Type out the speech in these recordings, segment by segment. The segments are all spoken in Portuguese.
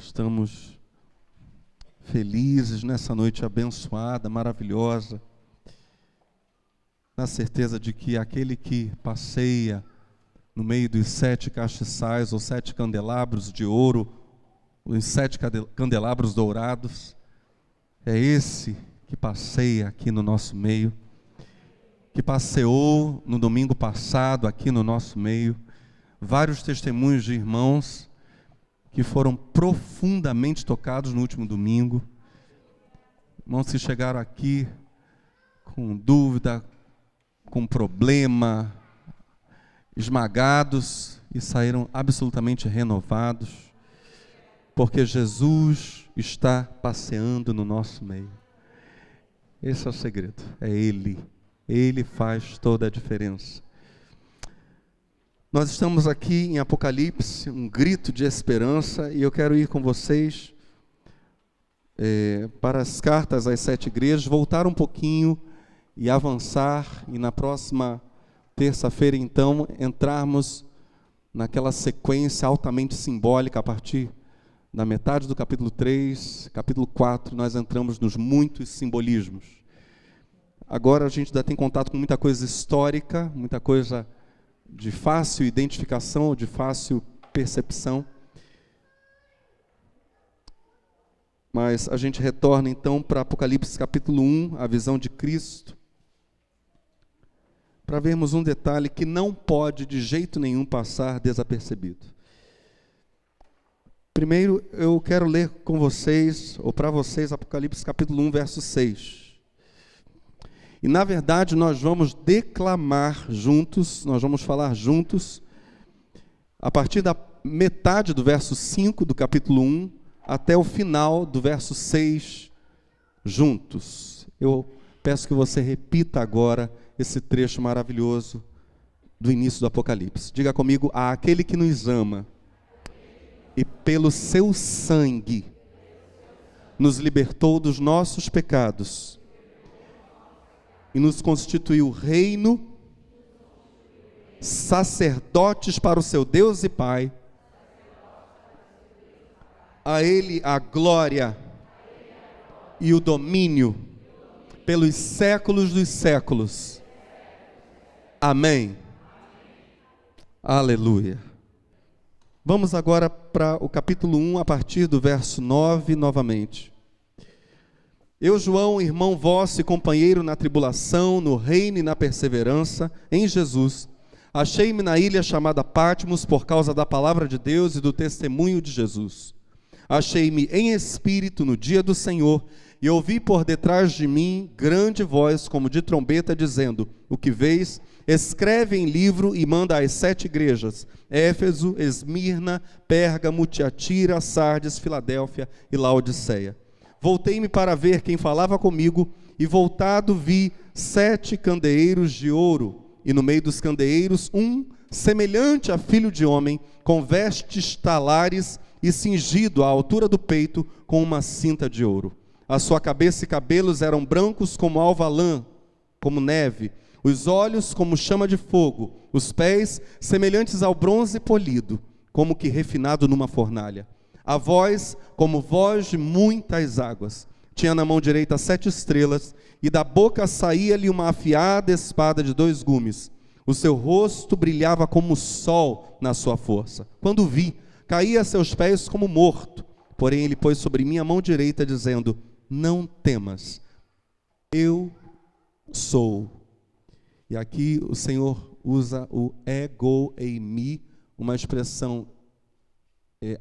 Estamos felizes nessa noite abençoada, maravilhosa, na certeza de que aquele que passeia no meio dos 7 castiçais ou 7 candelabros de ouro, os 7 candelabros dourados, é esse que passeia aqui no nosso meio, que passeou no domingo passado aqui no nosso meio. Vários testemunhos de irmãos que foram profundamente tocados no último domingo. Irmãos que chegaram aqui com dúvida, com problema, esmagados e saíram absolutamente renovados, porque Jesus está passeando no nosso meio. Esse é o segredo, é Ele. Ele faz toda a diferença. Nós estamos aqui em Apocalipse, um grito de esperança, e eu quero ir com vocês para as cartas às 7 igrejas, voltar um pouquinho e avançar, e na próxima terça-feira, então, entrarmos naquela sequência altamente simbólica. A partir da metade do capítulo 3, capítulo 4, nós entramos nos muitos simbolismos. Agora a gente ainda tem contato com muita coisa histórica, muita coisa de fácil identificação, de fácil percepção. Mas a gente retorna então para Apocalipse capítulo 1, a visão de Cristo, para vermos um detalhe que não pode de jeito nenhum passar desapercebido. Primeiro, eu quero ler com vocês, ou para vocês, Apocalipse capítulo 1, verso 6. E, na verdade, nós vamos declamar juntos, nós vamos falar juntos, a partir da metade do verso 5 do capítulo 1, até o final do verso 6, juntos. Eu peço que você repita agora esse trecho maravilhoso do início do Apocalipse. Diga comigo: àquele que nos ama e pelo seu sangue nos libertou dos nossos pecados e nos constituiu reino, sacerdotes para o seu Deus e Pai. A Ele a glória e o domínio pelos séculos dos séculos. Amém. Aleluia. Vamos agora para o capítulo 1, a partir do verso 9 novamente. Eu, João, irmão vosso e companheiro na tribulação, no reino e na perseverança, em Jesus, achei-me na ilha chamada Patmos por causa da palavra de Deus e do testemunho de Jesus. Achei-me em espírito no dia do Senhor, e ouvi por detrás de mim grande voz, como de trombeta, dizendo: o que vês, escreve em livro e manda às 7 igrejas, Éfeso, Esmirna, Pérgamo, Tiatira, Sardes, Filadélfia e Laodiceia. Voltei-me para ver quem falava comigo, e voltado vi 7 candeeiros de ouro, e no meio dos candeeiros um, semelhante a filho de homem, com vestes talares e cingido à altura do peito com uma cinta de ouro. A sua cabeça e cabelos eram brancos como alva lã, como neve, os olhos como chama de fogo, os pés semelhantes ao bronze polido, como que refinado numa fornalha. A voz como voz de muitas águas. Tinha na mão direita 7 estrelas, e da boca saía-lhe uma afiada espada de 2 gumes. O seu rosto brilhava como o sol na sua força. Quando o vi, caí a seus pés como morto. Porém ele pôs sobre mim a mão direita, dizendo: não temas, eu sou. E aqui o Senhor usa o ego eimi, uma expressão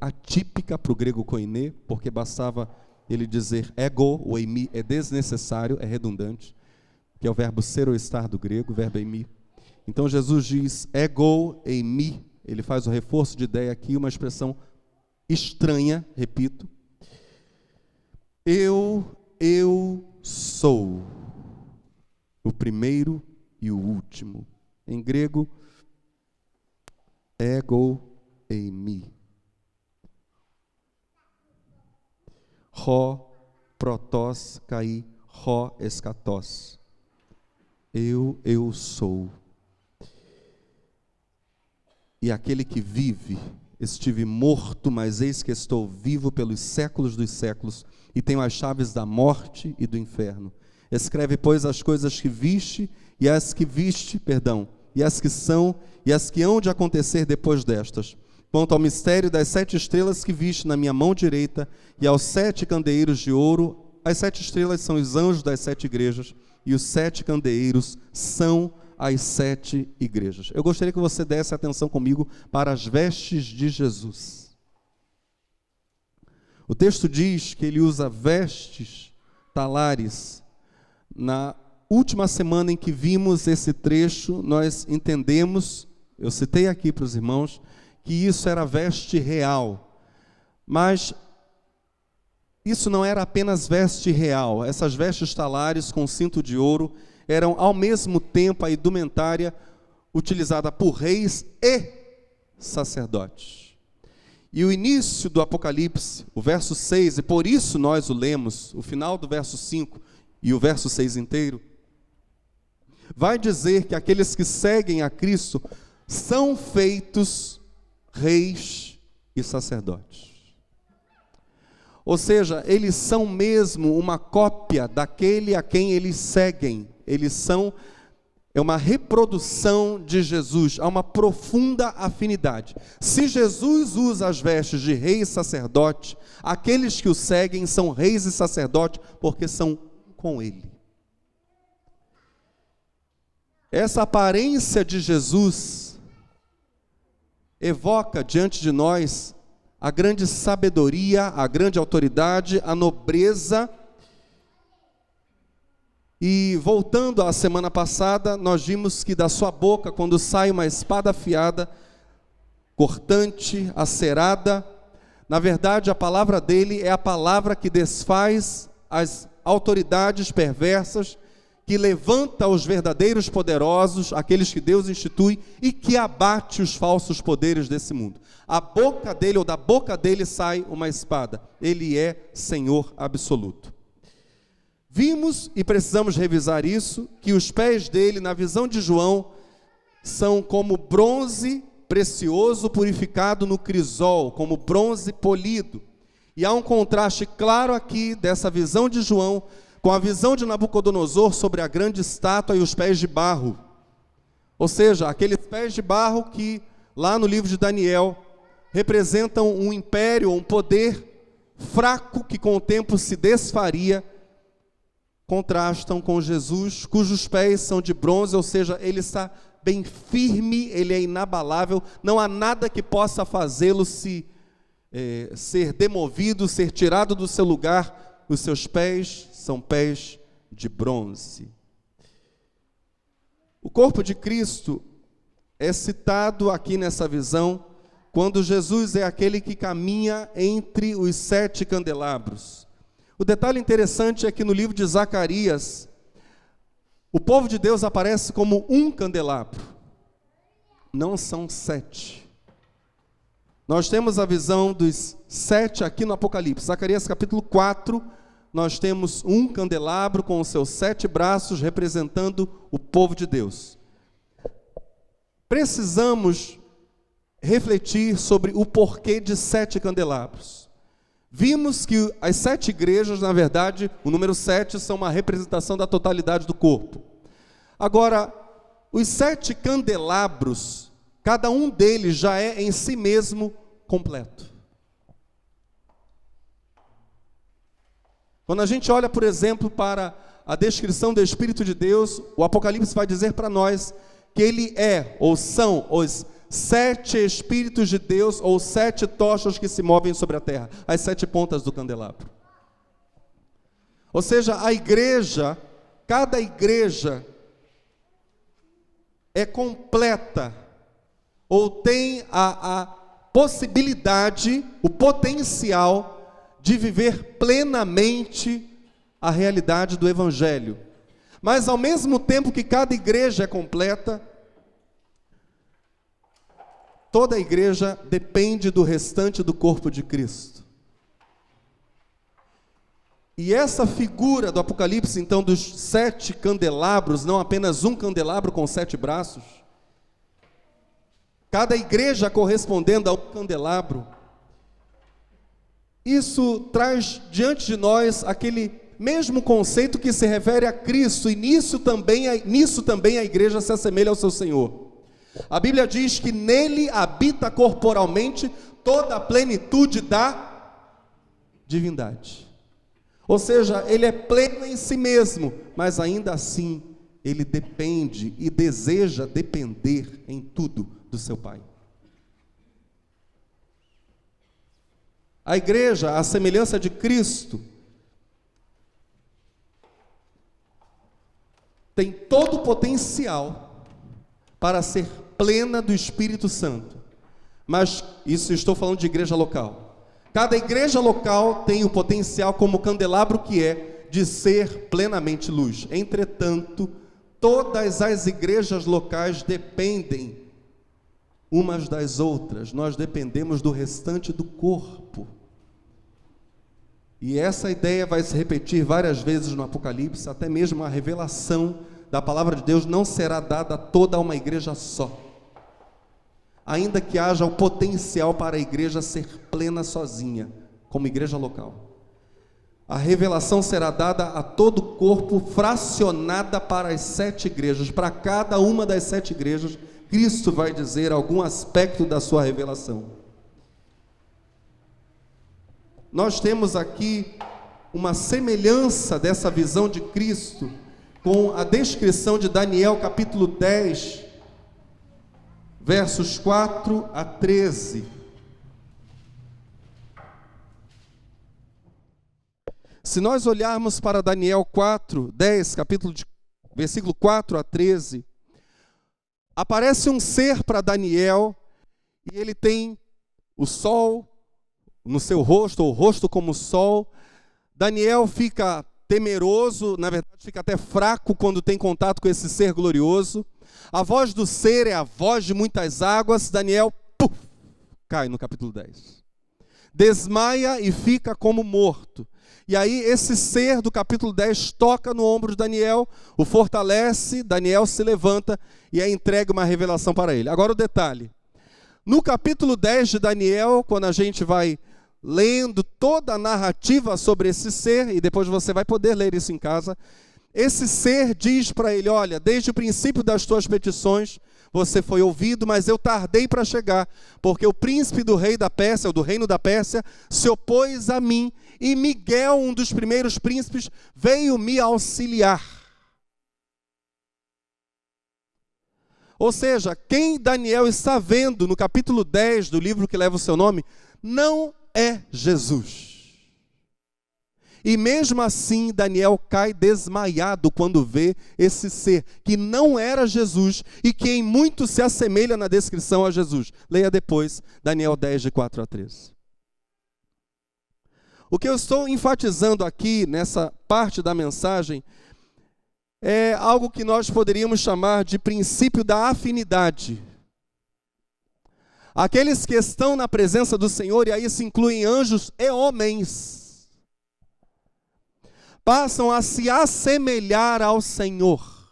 atípica para o grego koiné, porque bastava ele dizer ego, o eimi é desnecessário, é redundante, que é o verbo ser ou estar do grego, o verbo eimi. Então Jesus diz ego eimi, ele faz o reforço de ideia aqui, uma expressão estranha, repito. Eu sou o primeiro e o último. Em grego, ego eimi. Rho, protos, kai, rho, eschatos. Eu sou. E aquele que vive estive morto, mas eis que estou vivo pelos séculos dos séculos, e tenho as chaves da morte e do inferno. Escreve, pois, as coisas que viste, e as que são, e as que hão de acontecer depois destas. Quanto ao mistério das 7 estrelas que viste na minha mão direita, e aos 7 candeeiros de ouro, as 7 estrelas são os anjos das 7 igrejas, e os 7 candeeiros são as 7 igrejas. Eu gostaria que você desse atenção comigo para as vestes de Jesus. O texto diz que ele usa vestes talares. Na última semana em que vimos esse trecho, nós entendemos, eu citei aqui para os irmãos, que isso era veste real. Mas isso não era apenas veste real. Essas vestes talares com cinto de ouro eram ao mesmo tempo a indumentária utilizada por reis e sacerdotes. E o início do Apocalipse, o verso 6, e por isso nós o lemos, o final do verso 5 e o verso 6 inteiro, vai dizer que aqueles que seguem a Cristo são feitos reis e sacerdotes. Ou seja, eles são mesmo uma cópia daquele a quem eles seguem. É uma reprodução de Jesus, há uma profunda afinidade. Se Jesus usa as vestes de rei e sacerdote, aqueles que o seguem são reis e sacerdotes, porque são com ele. Essa aparência de Jesus evoca diante de nós a grande sabedoria, a grande autoridade, a nobreza. E voltando à semana passada, nós vimos que da sua boca, quando sai uma espada afiada, cortante, acerada, na verdade a palavra dele é a palavra que desfaz as autoridades perversas, que levanta os verdadeiros poderosos, aqueles que Deus institui, e que abate os falsos poderes desse mundo. A boca dele, ou da boca dele, sai uma espada. Ele é Senhor absoluto. Vimos, e precisamos revisar isso, que os pés dele, na visão de João, são como bronze precioso purificado no crisol, como bronze polido. E há um contraste claro aqui dessa visão de João com a visão de Nabucodonosor sobre a grande estátua e os pés de barro. Ou seja, aqueles pés de barro que, lá no livro de Daniel, representam um império, um poder fraco que com o tempo se desfaria, contrastam com Jesus, cujos pés são de bronze, ou seja, ele está bem firme, ele é inabalável, não há nada que possa fazê-lo ser demovido, ser tirado do seu lugar. Os seus pés são pés de bronze. O corpo de Cristo é citado aqui nessa visão, quando Jesus é aquele que caminha entre os 7 candelabros. O detalhe interessante é que no livro de Zacarias, o povo de Deus aparece como um candelabro, não são 7. Nós temos a visão dos 7 aqui no Apocalipse. Zacarias capítulo 4, nós temos um candelabro com os seus 7 braços representando o povo de Deus. Precisamos refletir sobre o porquê de 7 candelabros. Vimos que as 7 igrejas, na verdade, o número 7 são uma representação da totalidade do corpo. Agora, os 7 candelabros, cada um deles já é em si mesmo completo. Quando a gente olha, por exemplo, para a descrição do Espírito de Deus, o Apocalipse vai dizer para nós que ele é, ou são, os 7 Espíritos de Deus, ou 7 tochas que se movem sobre a terra, as 7 pontas do candelabro. Ou seja, a igreja, cada igreja é completa, ou tem a possibilidade, o potencial de viver plenamente a realidade do Evangelho. Mas ao mesmo tempo que cada igreja é completa, toda a igreja depende do restante do corpo de Cristo. E essa figura do Apocalipse, então, dos 7 candelabros, não apenas um candelabro com 7 braços, cada igreja correspondendo a um candelabro. Isso traz diante de nós aquele mesmo conceito que se refere a Cristo, e nisso também a igreja se assemelha ao seu Senhor. A Bíblia diz que nele habita corporalmente toda a plenitude da divindade. Ou seja, ele é pleno em si mesmo, mas ainda assim ele depende e deseja depender em tudo do seu Pai. A igreja, à semelhança de Cristo, tem todo o potencial para ser plena do Espírito Santo. Mas isso estou falando de igreja local. Cada igreja local tem o potencial como candelabro que é de ser plenamente luz. Entretanto, todas as igrejas locais dependem umas das outras. Nós dependemos do restante do corpo. E essa ideia vai se repetir várias vezes no Apocalipse, até mesmo a revelação da palavra de Deus não será dada a toda uma igreja só. Ainda que haja o potencial para a igreja ser plena sozinha, como igreja local. A revelação será dada a todo o corpo, fracionada para as 7 igrejas. Para cada uma das 7 igrejas, Cristo vai dizer algum aspecto da sua revelação. Nós temos aqui uma semelhança dessa visão de Cristo com a descrição de Daniel capítulo 10, versos 4 a 13. Se nós olharmos para Daniel 4, 10, versículo 4 a 13, aparece um ser para Daniel, e ele tem o sol no seu rosto, ou o rosto como o sol. Daniel fica temeroso, na verdade fica até fraco quando tem contato com esse ser glorioso. A voz do ser é a voz de muitas águas. Daniel, cai no capítulo 10. Desmaia e fica como morto. E aí esse ser do capítulo 10 toca no ombro de Daniel, o fortalece, Daniel se levanta e é entregue uma revelação para ele. Agora o detalhe. No capítulo 10 de Daniel, quando a gente vai lendo toda a narrativa sobre esse ser, e depois você vai poder ler isso em casa, esse ser diz para ele: olha, desde o princípio das tuas petições, você foi ouvido, mas eu tardei para chegar, porque o príncipe do rei da Pérsia, ou do reino da Pérsia, se opôs a mim, e Miguel, um dos primeiros príncipes, veio me auxiliar. Ou seja, quem Daniel está vendo no capítulo 10 do livro que leva o seu nome, não é Jesus. E mesmo assim, Daniel cai desmaiado quando vê esse ser, que não era Jesus, e que em muito se assemelha na descrição a Jesus. Leia depois, Daniel 10, de 4 a 13. O que eu estou enfatizando aqui, nessa parte da mensagem, é algo que nós poderíamos chamar de princípio da afinidade. Aqueles que estão na presença do Senhor, e aí se incluem anjos e homens, passam a se assemelhar ao Senhor.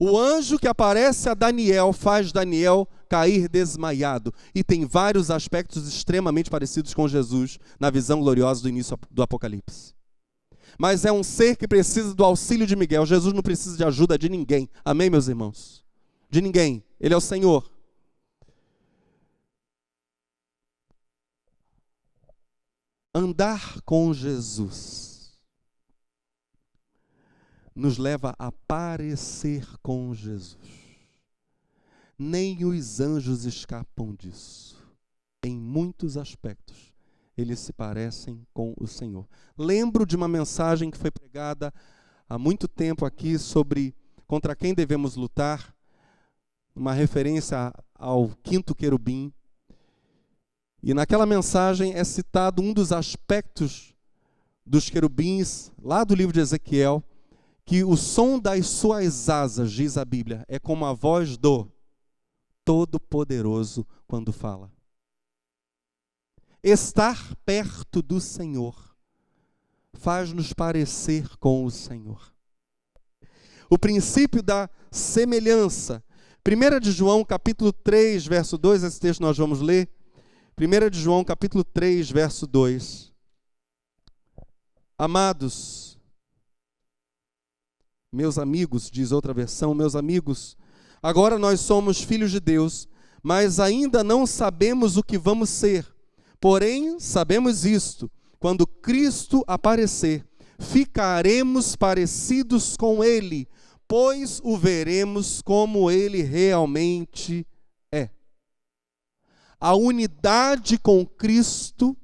O anjo que aparece a Daniel faz Daniel cair desmaiado, e tem vários aspectos extremamente parecidos com Jesus na visão gloriosa do início do Apocalipse. Mas é um ser que precisa do auxílio de Miguel. Jesus não precisa de ajuda de ninguém. Amém, meus irmãos? De ninguém. Ele é o Senhor. Andar com Jesus nos leva a parecer com Jesus. Nem os anjos escapam disso. Em muitos aspectos, eles se parecem com o Senhor. Lembro de uma mensagem que foi pregada há muito tempo aqui sobre contra quem devemos lutar, uma referência ao 5º querubim. E naquela mensagem é citado um dos aspectos dos querubins, lá do livro de Ezequiel, que o som das suas asas, diz a Bíblia, é como a voz do Todo-Poderoso quando fala. Estar perto do Senhor faz-nos parecer com o Senhor. O princípio da semelhança 1 de João, capítulo 3, verso 2, esse texto nós vamos ler. 1 de João, capítulo 3, verso 2. Amados, meus amigos, diz outra versão, meus amigos, agora nós somos filhos de Deus, mas ainda não sabemos o que vamos ser. Porém, sabemos isto, quando Cristo aparecer, ficaremos parecidos com Ele, pois o veremos como Ele realmente é. A unidade com Cristo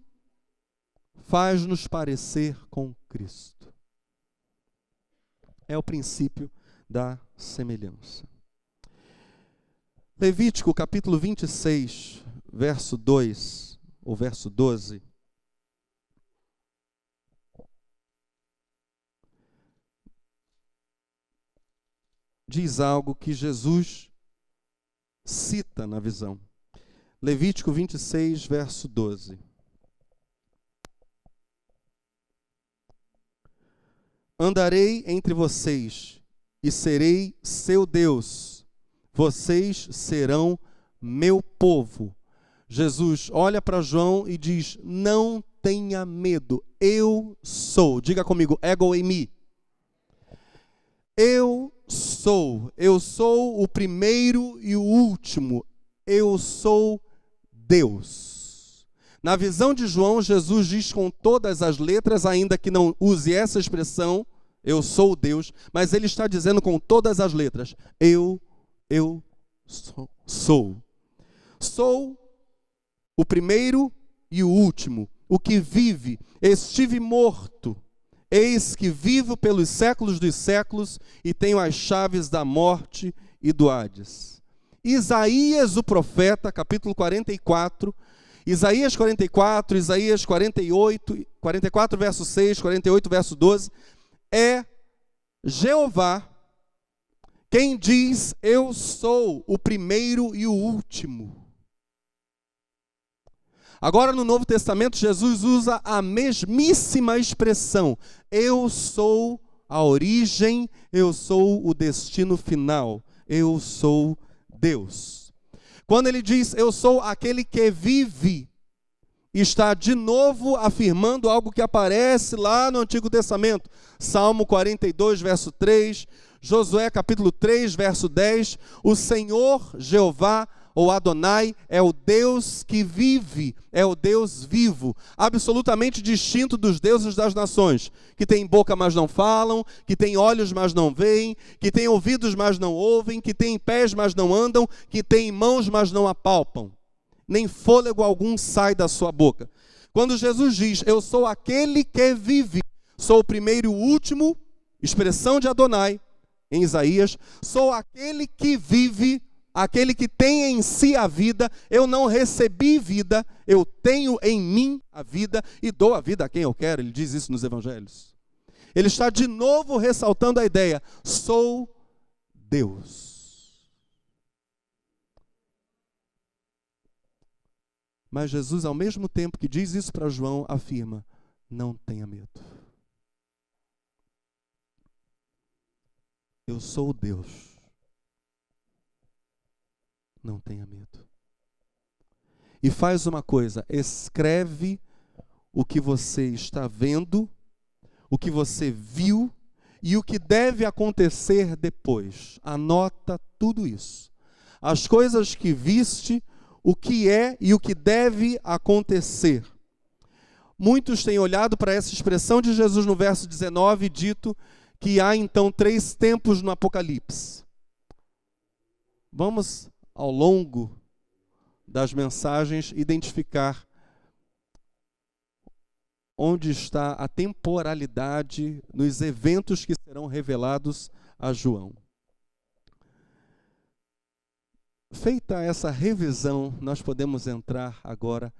faz-nos parecer com Cristo. É o princípio da semelhança. Levítico, capítulo 26, verso 2, ou verso 12. Diz algo que Jesus cita na visão. Levítico 26, verso 12. Andarei entre vocês e serei seu Deus. Vocês serão meu povo. Jesus olha para João e diz: não tenha medo, eu sou. Diga comigo, ego eimi. Eu sou o primeiro e o último. Eu sou Deus. Na visão de João, Jesus diz com todas as letras, ainda que não use essa expressão, eu sou Deus, mas ele está dizendo com todas as letras, eu sou. Sou o primeiro e o último, o que vive. Estive morto, eis que vivo pelos séculos dos séculos e tenho as chaves da morte e do Hades. Isaías, o profeta, capítulo 44, Isaías 44, Isaías 48, 44, verso 6, 48, verso 12, é Jeová quem diz, eu sou o primeiro e o último. Agora, no Novo Testamento, Jesus usa a mesmíssima expressão. Eu sou a origem, eu sou o destino final. Eu sou Deus. Quando ele diz, eu sou aquele que vive, está de novo afirmando algo que aparece lá no Antigo Testamento. Salmo 42, verso 3, Josué capítulo 3, verso 10. O Senhor Jeová, ou Adonai, é o Deus que vive, é o Deus vivo, absolutamente distinto dos deuses das nações, que tem boca, mas não falam, que tem olhos, mas não veem, que tem ouvidos, mas não ouvem, que tem pés, mas não andam, que tem mãos, mas não apalpam. Nem fôlego algum sai da sua boca. Quando Jesus diz, eu sou aquele que vive, sou o primeiro e o último, expressão de Adonai, em Isaías, sou aquele que vive, aquele que tem em si a vida, eu não recebi vida, eu tenho em mim a vida e dou a vida a quem eu quero. Ele diz isso nos evangelhos. Ele está de novo ressaltando a ideia, sou Deus. Mas Jesus, ao mesmo tempo que diz isso para João, afirma, não tenha medo. Eu sou Deus. Não tenha medo. E faz uma coisa, escreve o que você está vendo, o que você viu e o que deve acontecer depois. Anota tudo isso. As coisas que viste, o que é e o que deve acontecer. Muitos têm olhado para essa expressão de Jesus no verso 19 e dito que há então 3 tempos no Apocalipse. Vamos, ao longo das mensagens, identificar onde está a temporalidade nos eventos que serão revelados a João. Feita essa revisão, nós podemos entrar agora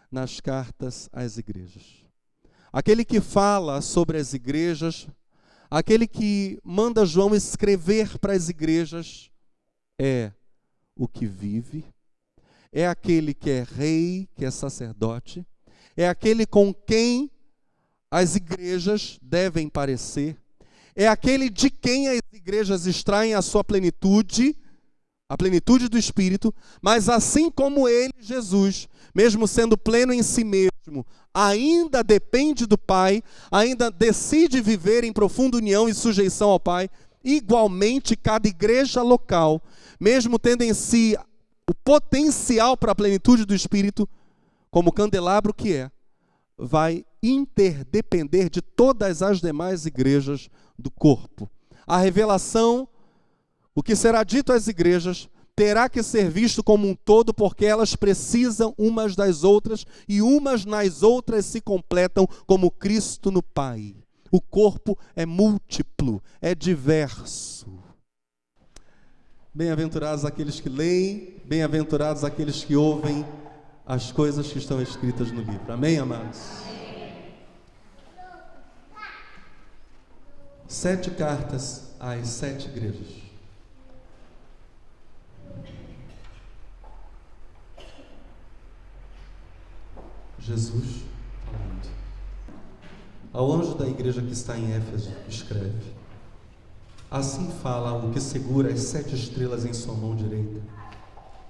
nas cartas às igrejas. Aquele que fala sobre as igrejas, aquele que manda João escrever para as igrejas, é o que vive, é aquele que é rei, que é sacerdote, é aquele com quem as igrejas devem parecer, é aquele de quem as igrejas extraem a sua plenitude, a plenitude do Espírito, mas assim como ele, Jesus, mesmo sendo pleno em si mesmo, ainda depende do Pai, ainda decide viver em profunda união e sujeição ao Pai, igualmente cada igreja local, mesmo tendo em si o potencial para a plenitude do Espírito, como candelabro que é, vai interdepender de todas as demais igrejas do corpo. A revelação, o que será dito às igrejas, terá que ser visto como um todo, porque elas precisam umas das outras, e umas nas outras se completam como Cristo no Pai. O corpo é múltiplo, é diverso. Bem-aventurados aqueles que leem, bem-aventurados aqueles que ouvem as coisas que estão escritas no livro. Amém, amados? 7 cartas às 7 igrejas. Jesus falando. Ao anjo da igreja que está em Éfeso, escreve: assim fala o que segura as 7 estrelas em sua mão direita,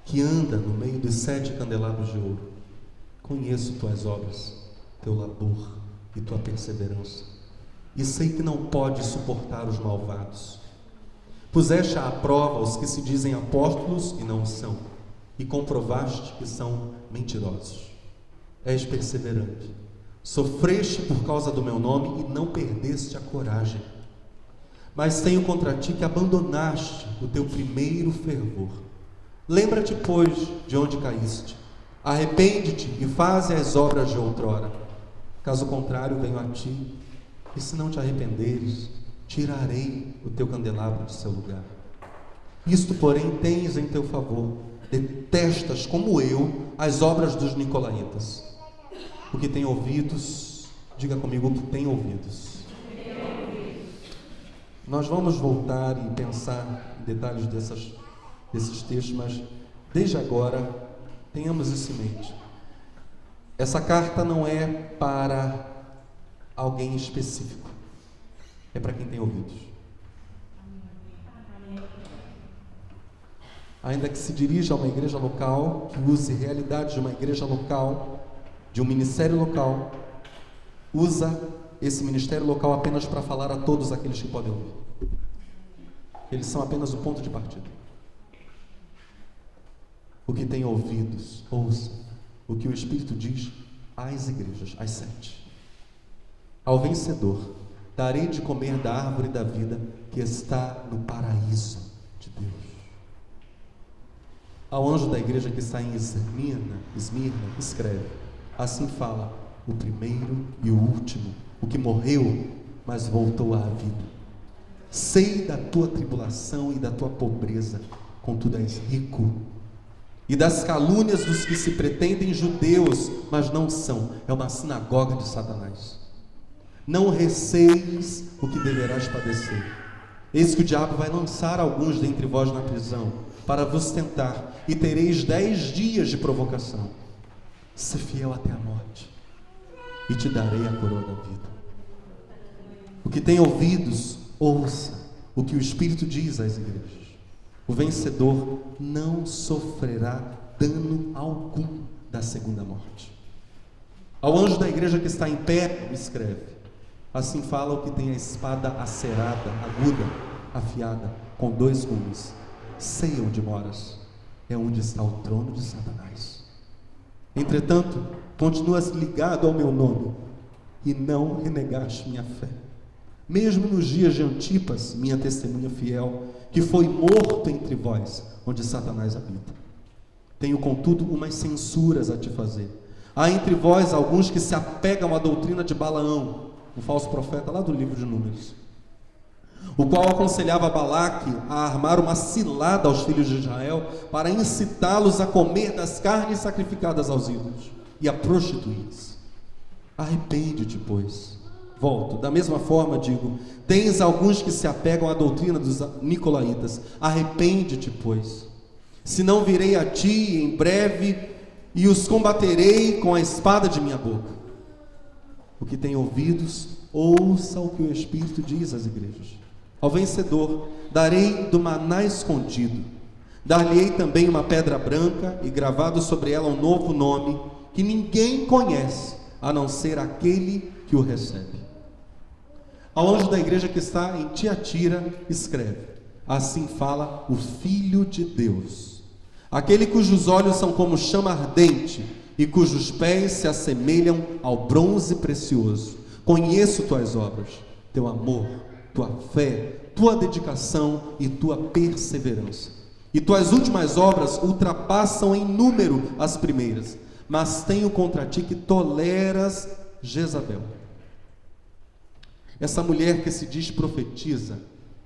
que anda no meio dos 7 candelabros de ouro. Conheço tuas obras, teu labor e tua perseverança, e sei que não podes suportar os malvados. Puseste à prova os que se dizem apóstolos e não são, e comprovaste que são mentirosos. És perseverante, sofreste por causa do meu nome e não perdeste a coragem. Mas tenho contra ti que abandonaste o teu primeiro fervor. Lembra-te, pois, de onde caíste. Arrepende-te e faze as obras de outrora. Caso contrário, venho a ti, e se não te arrependeres, tirarei o teu candelabro de seu lugar. Isto, porém, tens em teu favor: detestas, como eu, as obras dos nicolaítas. O que tem ouvidos, diga comigo, o que tem ouvidos. Nós vamos voltar e pensar em detalhes desses textos, mas desde agora tenhamos isso em mente. Essa carta não é para alguém específico, é para quem tem ouvidos. Ainda que se dirija a uma igreja local, que use realidades de uma igreja local, de um ministério local, usa esse ministério local apenas para falar a todos aqueles que podem ouvir. Eles são apenas o ponto de partida. O que tem ouvidos, ouça o que o Espírito diz às igrejas, às 7. Ao vencedor darei de comer da árvore da vida que está no paraíso de Deus. Ao anjo da igreja que está em Esmirna, escreve: assim fala o primeiro e o último, o que morreu, mas voltou à vida. Sei da tua tribulação e da tua pobreza, contudo és rico, e das calúnias dos que se pretendem judeus, mas não são. É uma sinagoga de Satanás. Não receis o que deverás padecer. Eis que o diabo vai lançar alguns dentre vós na prisão, para vos tentar, e tereis 10 dias de provocação. Se fiel até a morte, e te darei a coroa da vida. O que tem ouvidos, ouça o que o Espírito diz às igrejas. O vencedor não sofrerá dano algum da segunda morte. Ao anjo da igreja que está em pé, escreve: assim fala o que tem a espada acerada, aguda, afiada, com 2 gumes. Sei onde moras, é onde está o trono de Satanás. Entretanto, continuas ligado ao meu nome, e não renegaste minha fé, mesmo nos dias de Antipas, minha testemunha fiel, que foi morto entre vós, onde Satanás habita. Tenho, contudo, umas censuras a te fazer. Há entre vós alguns que se apegam à doutrina de Balaão, um falso profeta lá do livro de Números, o qual aconselhava Balaque a armar uma cilada aos filhos de Israel, para incitá-los a comer das carnes sacrificadas aos ídolos e a prostituir-se. Arrepende-te, pois. Volto, da mesma forma digo: tens alguns que se apegam à doutrina dos nicolaítas. Arrepende-te, pois. Senão virei a ti em breve e os combaterei com a espada de minha boca. O que tem ouvidos, ouça o que o Espírito diz às igrejas. Ao vencedor darei do maná escondido, Dar-lhe-ei também uma pedra branca e gravado sobre ela um novo nome que ninguém conhece, a não ser aquele que o recebe. Ao anjo da igreja que está em Tiatira, escreve: assim fala o Filho de Deus, aquele cujos olhos são como chama ardente e cujos pés se assemelham ao bronze precioso. Conheço tuas obras, teu amor, tua fé, tua dedicação e tua perseverança. E tuas últimas obras ultrapassam em número as primeiras, mas tenho contra ti que toleras Jezabel, essa mulher que se diz profetiza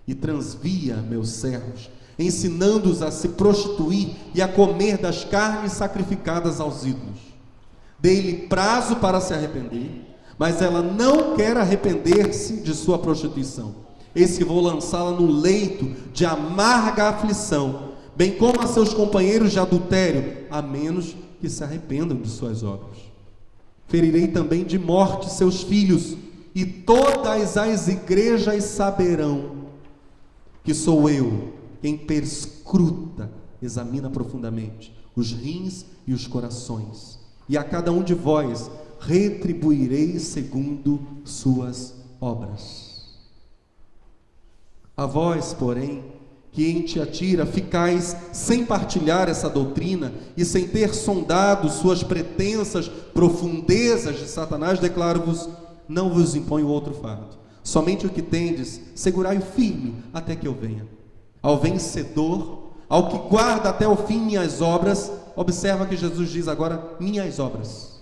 e transvia meus servos, ensinando-os a se prostituir e a comer das carnes sacrificadas aos ídolos. Dei-lhe prazo para se arrepender, mas ela não quer arrepender-se de sua prostituição. Eis que vou lançá-la num leito de amarga aflição, bem como a seus companheiros de adultério, a menos que se arrependam de suas obras. Ferirei também de morte seus filhos, e todas as igrejas saberão que sou eu quem perscruta, examina profundamente os rins e os corações, e a cada um de vós retribuirei segundo suas obras. A vós, porém, que em Tiatira ficais sem partilhar essa doutrina e sem ter sondado suas pretensas profundezas de Satanás, declaro-vos: não vos imponho outro fardo, somente o que tendes, segurai-o firme até que eu venha. Ao vencedor, ao que guarda até o fim minhas obras, observa que Jesus diz agora minhas obras.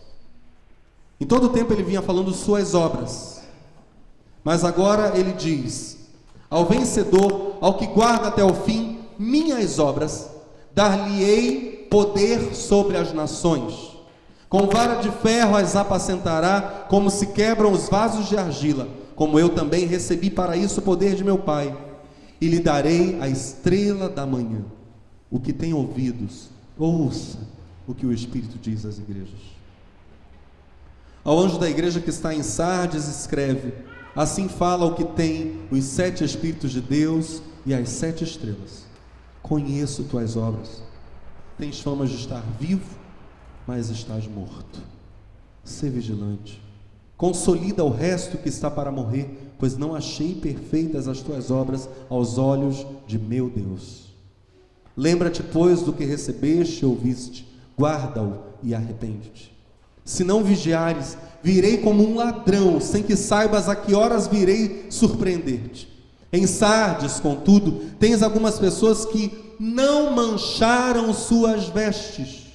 Em todo o tempo ele vinha falando suas obras, mas agora ele diz: ao vencedor, ao que guarda até o fim minhas obras, dar-lhe-ei poder sobre as nações. Com vara de ferro as apacentará, como se quebram os vasos de argila, como eu também recebi para isso o poder de meu Pai. E lhe darei a estrela da manhã. O que tem ouvidos, ouça o que o Espírito diz às igrejas. Ao anjo da igreja que está em Sardes, escreve: assim fala o que tem os 7 Espíritos de Deus e as 7 estrelas. Conheço tuas obras. Tens fama de estar vivo, mas estás morto. Sê vigilante. Consolida o resto que está para morrer, pois não achei perfeitas as tuas obras aos olhos de meu Deus. Lembra-te, pois, do que recebeste e ouviste, guarda-o e arrepende-te. Se não vigiares, virei como um ladrão, sem que saibas a que horas virei surpreender-te. Em Sardes, contudo, tens algumas pessoas que não mancharam suas vestes.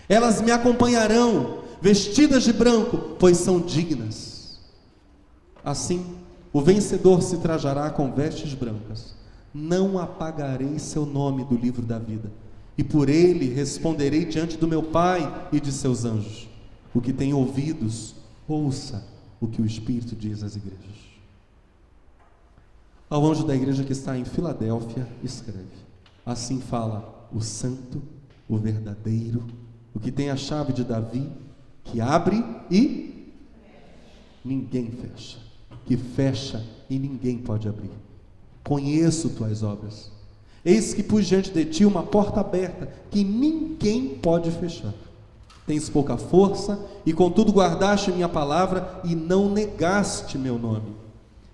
Elas me acompanharão, vestidas de branco, pois são dignas. Assim, o vencedor se trajará com vestes brancas. Não apagarei seu nome do livro da vida, e por ele responderei diante do meu Pai e de seus anjos. O que tem ouvidos, ouça o que o Espírito diz às igrejas. Ao anjo da igreja que está em Filadélfia, escreve: assim fala o santo, o verdadeiro, o que tem a chave de Davi, que abre e ninguém fecha, que fecha e ninguém pode abrir. Conheço tuas obras. Eis que pus diante de ti uma porta aberta, que ninguém pode fechar. Tens pouca força, e contudo guardaste minha palavra, e não negaste meu nome.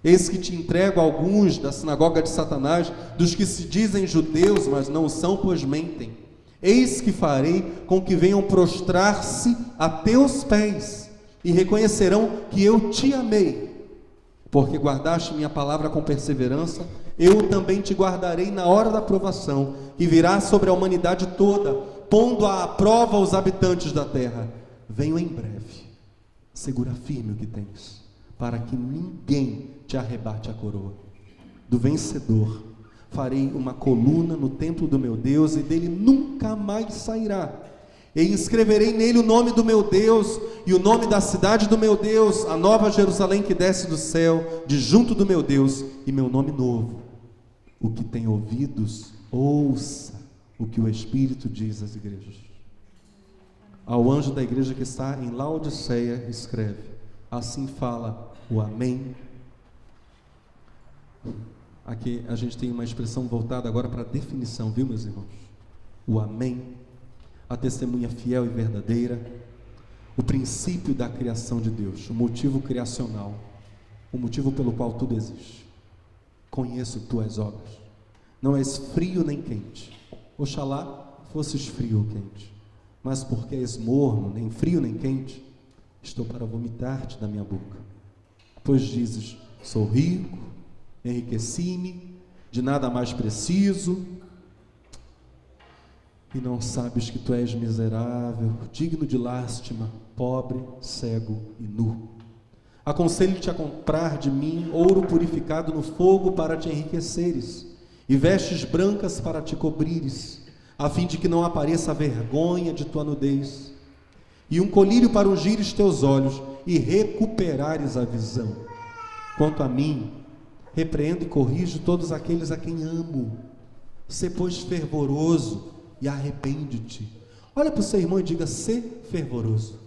Eis que te entrego a alguns da sinagoga de Satanás, dos que se dizem judeus, mas não são, pois mentem. Eis que farei com que venham prostrar-se a teus pés, e reconhecerão que eu te amei. Porque guardaste minha palavra com perseverança, eu também te guardarei na hora da provação, que virá sobre a humanidade toda, pondo à prova os habitantes da terra. Venho em breve. Segura firme o que tens, para que ninguém te arrebate a coroa. Do vencedor farei uma coluna no templo do meu Deus, e dele nunca mais sairá. E escreverei nele o nome do meu Deus, e o nome da cidade do meu Deus, a nova Jerusalém que desce do céu, de junto do meu Deus, e meu nome novo. O que tem ouvidos, ouça o que o Espírito diz às igrejas. Ao anjo da igreja que está em Laodiceia, escreve: assim fala o Amém, Aqui a gente tem uma expressão voltada agora para a definição, viu, meus irmãos? O amém, a testemunha fiel e verdadeira, o princípio da criação de Deus, o motivo criacional, o motivo pelo qual tudo existe. Conheço tuas obras, não és frio nem quente. Oxalá fosses frio ou quente, mas porque és morno, nem frio nem quente, estou para vomitar-te da minha boca. Pois dizes, sou rico, enriqueci-me, de nada mais preciso, e não sabes que tu és miserável, digno de lástima, pobre, cego e nu. Aconselho-te a comprar de mim ouro purificado no fogo para te enriqueceres, e vestes brancas para te cobrires, a fim de que não apareça a vergonha de tua nudez, e um colírio para ungires teus olhos e recuperares a visão. Quanto a mim, repreendo e corrijo todos aqueles a quem amo. Sê, pois, fervoroso e arrepende-te. Olha para o seu irmão e diga, sê fervoroso.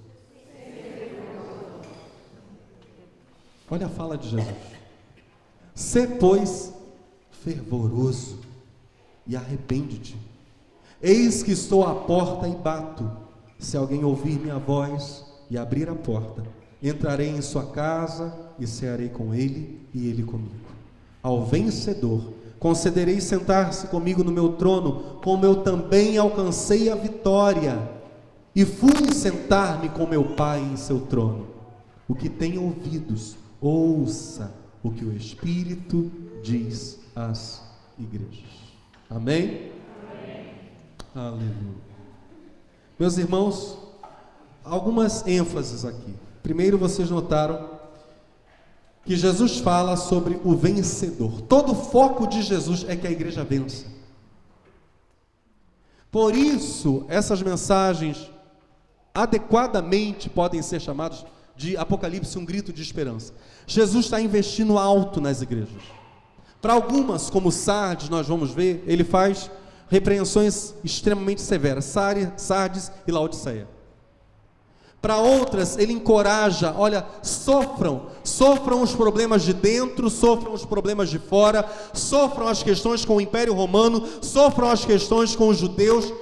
Olha a fala de Jesus. Sê, pois, fervoroso e arrepende-te. Eis que estou à porta e bato. Se alguém ouvir minha voz e abrir a porta, entrarei em sua casa e cearei com ele e ele comigo. Ao vencedor concederei sentar-se comigo no meu trono, como eu também alcancei a vitória e fui sentar-me com meu Pai em seu trono. O que tem ouvidos, ouça o que o Espírito diz às igrejas. Amém? Amém. Aleluia. Meus irmãos, algumas ênfases aqui. Primeiro, vocês notaram que Jesus fala sobre o vencedor. Todo o foco de Jesus é que a igreja vença. Por isso, essas mensagens adequadamente podem ser chamadas de Apocalipse, um grito de esperança. Jesus está investindo alto nas igrejas. Para algumas, como Sardes, nós vamos ver, ele faz repreensões extremamente severas, Sardes e Laodiceia. Para outras, ele encoraja, olha, sofram os problemas de dentro, sofram os problemas de fora, sofram as questões com o Império Romano, sofram as questões com os judeus,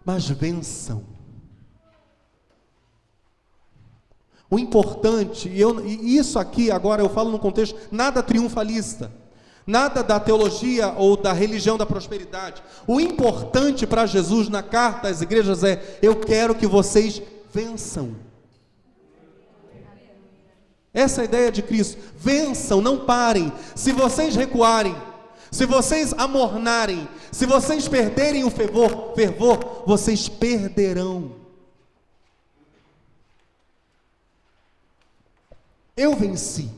mas vençam. O importante, e isso aqui agora eu falo no contexto, nada triunfalista, nada da teologia ou da religião da prosperidade. O importante para Jesus na carta às igrejas é, eu quero que vocês vençam. Essa é a ideia de Cristo. Vençam, não parem. Se vocês recuarem, se vocês amornarem, se vocês perderem o fervor, vocês perderão. Eu venci,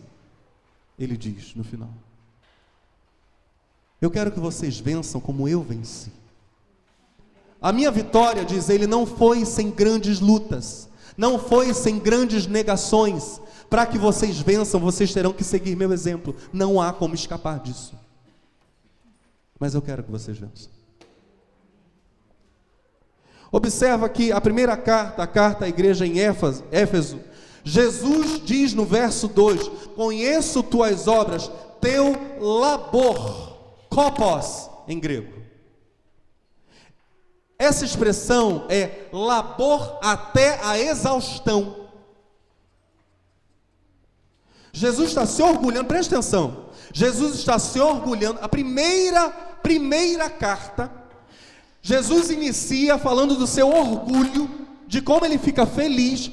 ele diz no final. Eu quero que vocês vençam como eu venci. A minha vitória, diz ele, não foi sem grandes lutas, não foi sem grandes negações. Para que vocês vençam, vocês terão que seguir meu exemplo. Não há como escapar disso. Mas eu quero que vocês vençam. Observa que a primeira carta, a carta à igreja em Éfeso, Jesus diz no verso 2, conheço tuas obras, teu labor, kopos em grego. Essa expressão é labor até a exaustão. Jesus está se orgulhando, preste atenção, Jesus está se orgulhando, a primeira carta, Jesus inicia falando do seu orgulho, de como ele fica feliz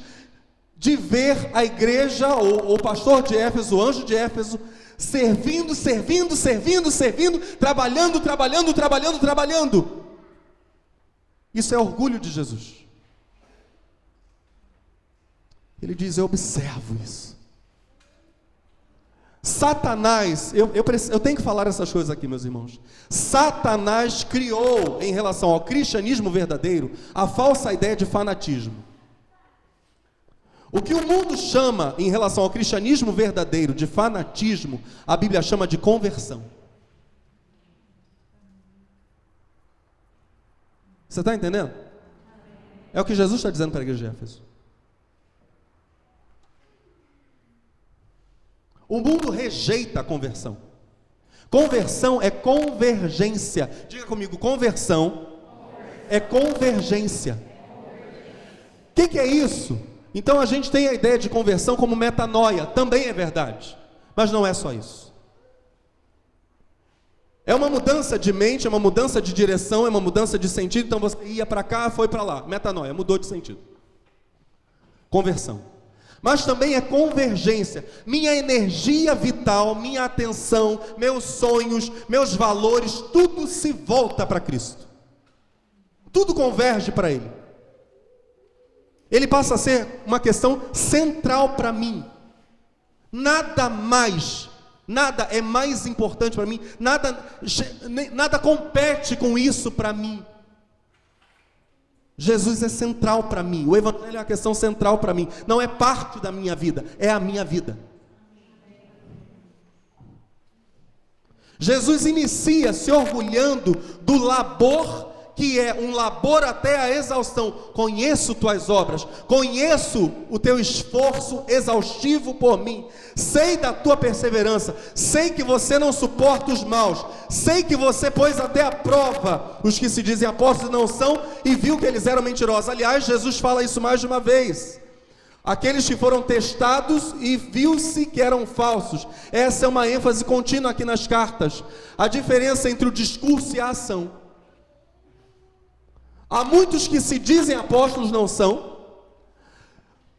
de ver a igreja, ou o pastor de Éfeso, o anjo de Éfeso, servindo, trabalhando. Isso é orgulho de Jesus. Ele diz, eu observo isso. Satanás, eu tenho que falar essas coisas aqui, meus irmãos. Satanás criou, em relação ao cristianismo verdadeiro, a falsa ideia de fanatismo. O que o mundo chama, em relação ao cristianismo verdadeiro, de fanatismo, a Bíblia chama de conversão. Você está entendendo? É o que Jesus está dizendo para a igreja de Éfeso. O mundo rejeita a conversão. Conversão é convergência. Diga comigo, conversão é convergência. O que é isso? Então a gente tem a ideia de conversão como metanoia, também é verdade, mas não é só isso. É uma mudança de mente, é uma mudança de direção, é uma mudança de sentido. Então você ia para cá, foi para lá, metanoia, mudou de sentido. Conversão. Mas também é convergência. Minha energia vital, minha atenção, meus sonhos, meus valores, tudo se volta para Cristo. Tudo converge para Ele. Ele passa a ser uma questão central para mim. Nada mais, nada é mais importante para mim, nada compete com isso para mim. Jesus é central para mim, o Evangelho é uma questão central para mim, não é parte da minha vida, é a minha vida. Jesus inicia se orgulhando do labor, que é um labor até a exaustão. Conheço tuas obras, conheço o teu esforço exaustivo por mim, sei da tua perseverança, sei que você não suporta os maus, sei que você pôs até à prova os que se dizem apóstolos e não são, e viu que eles eram mentirosos. Aliás, Jesus fala isso mais de uma vez. Aqueles que foram testados e viu-se que eram falsos. Essa é uma ênfase contínua aqui nas cartas. A diferença entre o discurso e a ação. Há muitos que se dizem apóstolos, não são.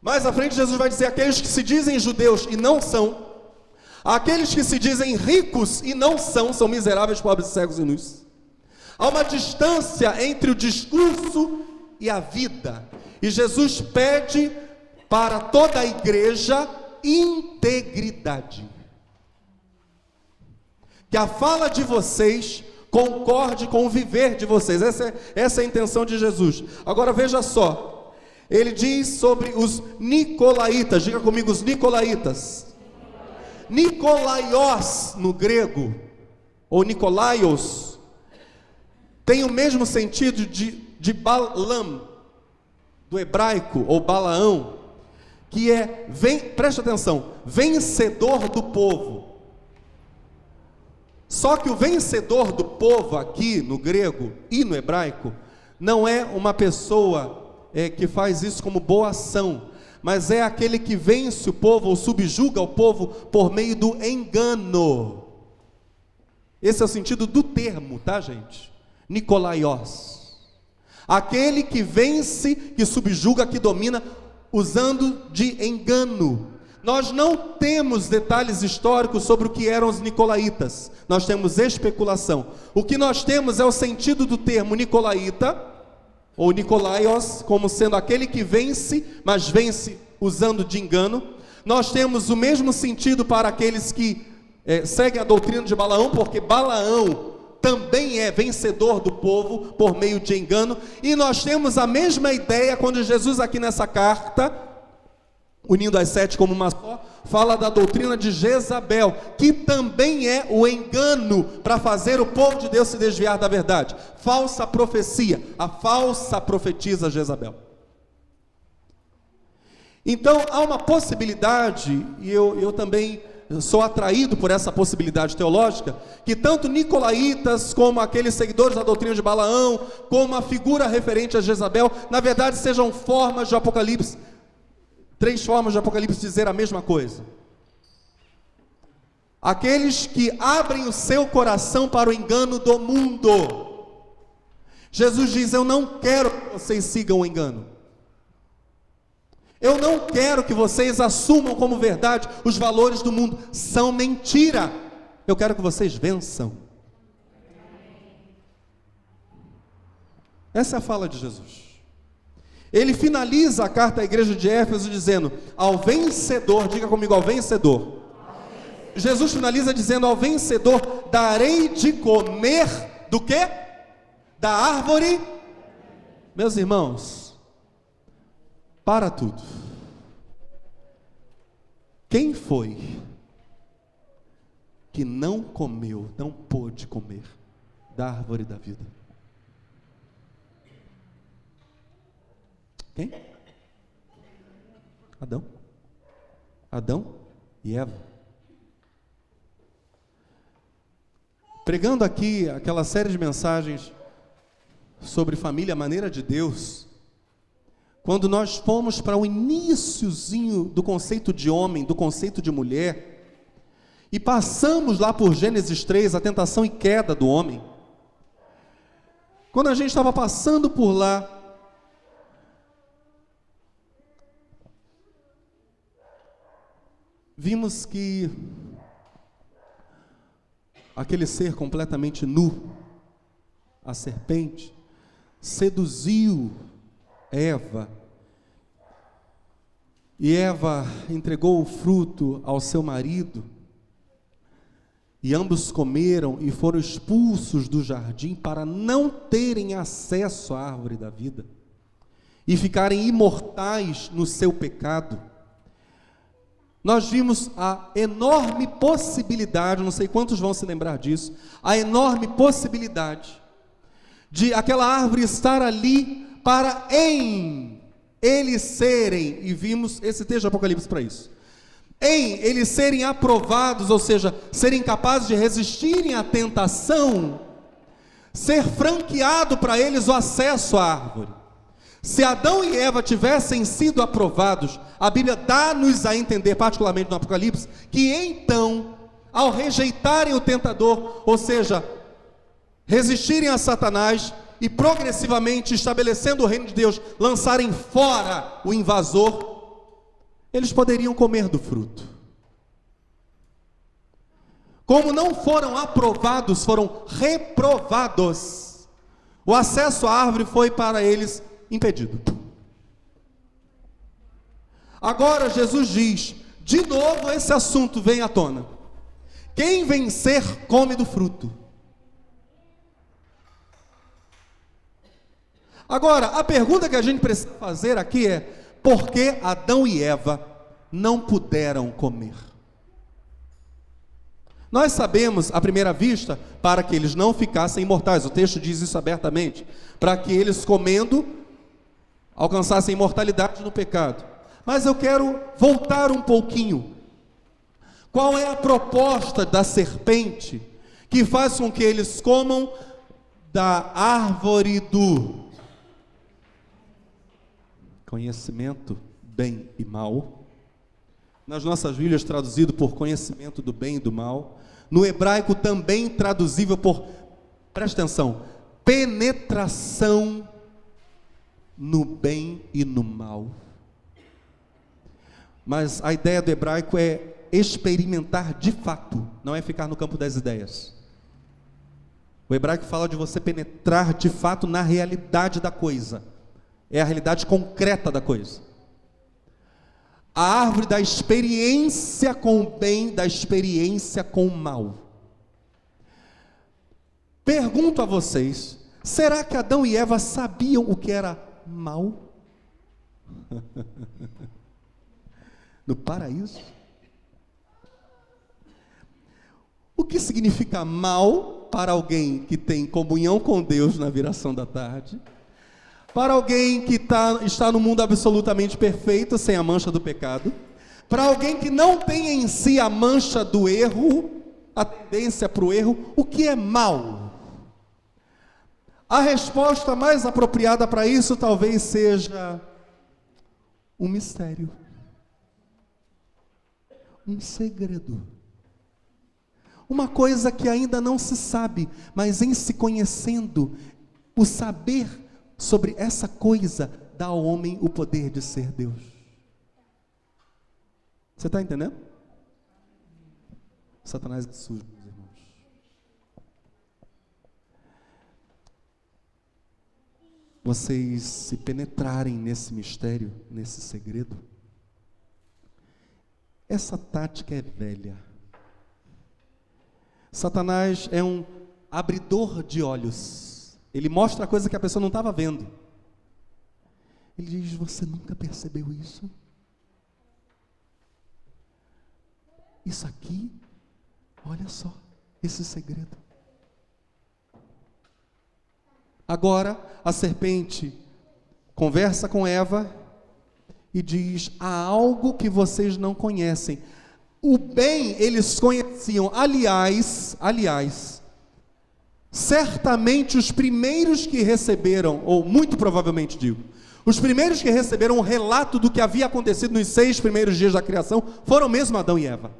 Mais à frente Jesus vai dizer: aqueles que se dizem judeus e não são. Aqueles que se dizem ricos e não são, são miseráveis, pobres, cegos e nus. Há uma distância entre o discurso e a vida. E Jesus pede para toda a igreja integridade. Que a fala de vocês concorde com o viver de vocês. Essa é a intenção de Jesus. Agora veja só. Ele diz sobre os nicolaítas. Diga comigo, os nicolaítas. Nicolaios no grego, ou Nicolaios, tem o mesmo sentido de Balaam, do hebraico, ou Balaão, que é, preste atenção, vencedor do povo. Só que o vencedor do povo aqui no grego e no hebraico não é uma pessoa que faz isso como boa ação, mas é aquele que vence o povo ou subjuga o povo por meio do engano. Esse é o sentido do termo, tá, gente? Nicolaios. Aquele que vence, que subjuga, que domina, usando de engano. Nós não temos detalhes históricos sobre o que eram os nicolaítas. Nós temos especulação. O que nós temos é o sentido do termo nicolaíta, ou Nicolaios, como sendo aquele que vence, mas vence usando de engano. Nós temos o mesmo sentido para aqueles que seguem a doutrina de Balaão, porque Balaão também é vencedor do povo por meio de engano. E nós temos a mesma ideia quando Jesus aqui nessa carta, unindo as 7 como uma só, fala da doutrina de Jezabel, que também é o engano para fazer o povo de Deus se desviar da verdade. Falsa profecia, a falsa profetisa Jezabel. Então há uma possibilidade, e eu também sou atraído por essa possibilidade teológica, que tanto nicolaítas, como aqueles seguidores da doutrina de Balaão, como a figura referente a Jezabel, na verdade sejam formas de Apocalipse, 3 formas de Apocalipse dizer a mesma coisa. Aqueles que abrem o seu coração para o engano do mundo. Jesus diz: eu não quero que vocês sigam o engano. Eu não quero que vocês assumam como verdade os valores do mundo. São mentira. Eu quero que vocês vençam. Essa é a fala de Jesus. Ele finaliza a carta à igreja de Éfeso dizendo: ao vencedor, diga comigo, ao vencedor. Jesus finaliza dizendo: ao vencedor darei de comer do quê? Da árvore. Meus irmãos, para tudo. Quem foi que não comeu, não pôde comer da árvore da vida? Quem? Adão. Adão e Eva. Pregando aqui aquela série de mensagens sobre família, a maneira de Deus, quando nós fomos para o iniciozinho do conceito de homem, do conceito de mulher, e passamos lá por Gênesis 3, a tentação e queda do homem, quando a gente estava passando por lá, vimos que aquele ser completamente nu, a serpente, seduziu Eva, e Eva entregou o fruto ao seu marido, e ambos comeram e foram expulsos do jardim para não terem acesso à árvore da vida, e ficarem imortais no seu pecado. Nós vimos a enorme possibilidade, não sei quantos vão se lembrar disso, a enorme possibilidade de aquela árvore estar ali para eles serem, e vimos esse texto de Apocalipse para isso, em eles serem aprovados, ou seja, serem capazes de resistirem à tentação, ser franqueado para eles o acesso à árvore. Se Adão e Eva tivessem sido aprovados, a Bíblia dá-nos a entender, particularmente no Apocalipse, que então, ao rejeitarem o tentador, ou seja, resistirem a Satanás e progressivamente estabelecendo o reino de Deus, lançarem fora o invasor, eles poderiam comer do fruto. Como não foram aprovados, foram reprovados. O acesso à árvore foi para eles impedido. Agora Jesus diz, de novo esse assunto vem à tona. Quem vencer, come do fruto. Agora, a pergunta que a gente precisa fazer aqui é, por que Adão e Eva não puderam comer? Nós sabemos, à primeira vista, para que eles não ficassem imortais, o texto diz isso abertamente, para que eles comendo, alcançassem imortalidade no pecado. Mas eu quero voltar um pouquinho. Qual é a proposta da serpente que faz com que eles comam da árvore do conhecimento, bem e mal? Nas nossas Bíblias traduzido por conhecimento do bem e do mal. No hebraico também traduzível por, presta atenção, penetração no bem e no mal. Mas a ideia do hebraico é experimentar de fato, não é ficar no campo das ideias. O hebraico fala de você penetrar de fato na realidade da coisa. É a realidade concreta da coisa. A árvore da experiência com o bem, da experiência com o mal. Pergunto a vocês, será que Adão e Eva sabiam o que era mal? No paraíso? O que significa mal para alguém que tem comunhão com Deus na viração da tarde? Para alguém que está no mundo absolutamente perfeito, sem a mancha do pecado? Para alguém que não tem em si a mancha do erro, a tendência para o erro, o que é mal? A resposta mais apropriada para isso talvez seja um mistério. Um segredo. Uma coisa que ainda não se sabe, mas em se conhecendo, o saber sobre essa coisa dá ao homem o poder de ser Deus. Você está entendendo? Satanás é sujo, meus irmãos. Vocês se penetrarem nesse mistério, nesse segredo, essa tática é velha. Satanás é um abridor de olhos. Ele mostra a coisa que a pessoa não estava vendo. Ele diz, você nunca percebeu isso? Isso aqui, olha só, esse segredo. Agora, a serpente conversa com Eva e diz, há algo que vocês não conhecem. O bem eles conheciam, aliás, certamente os primeiros que receberam, ou muito provavelmente digo, os primeiros que receberam um relato do que havia acontecido nos 6 primeiros dias da criação, foram mesmo Adão e Eva.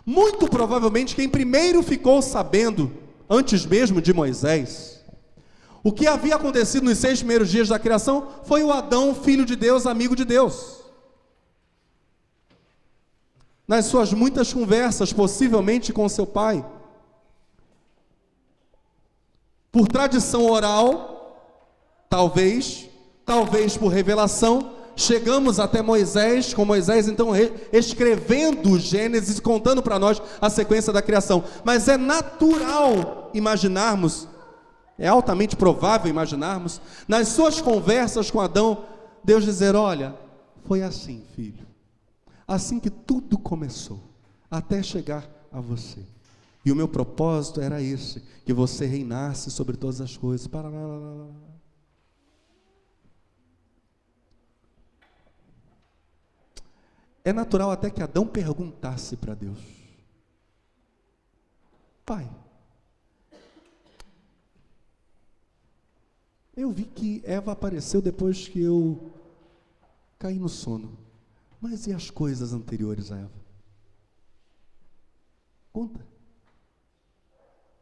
Muito provavelmente quem primeiro ficou sabendo, antes mesmo de Moisés, o que havia acontecido nos 6 primeiros dias da criação, foi o Adão, filho de Deus, amigo de Deus. Nas suas muitas conversas, possivelmente com seu pai, por tradição oral, talvez por revelação, chegamos até Moisés, com Moisés então escrevendo o Gênesis, contando para nós a sequência da criação. Mas é natural imaginarmos, é altamente provável imaginarmos, nas suas conversas com Adão, Deus dizer: olha, foi assim, filho, assim que tudo começou, até chegar a você. E o meu propósito era esse, que você reinasse sobre todas as coisas. É natural até que Adão perguntasse para Deus: Pai, eu vi que Eva apareceu depois que eu caí no sono, mas e as coisas anteriores a Eva? Conta.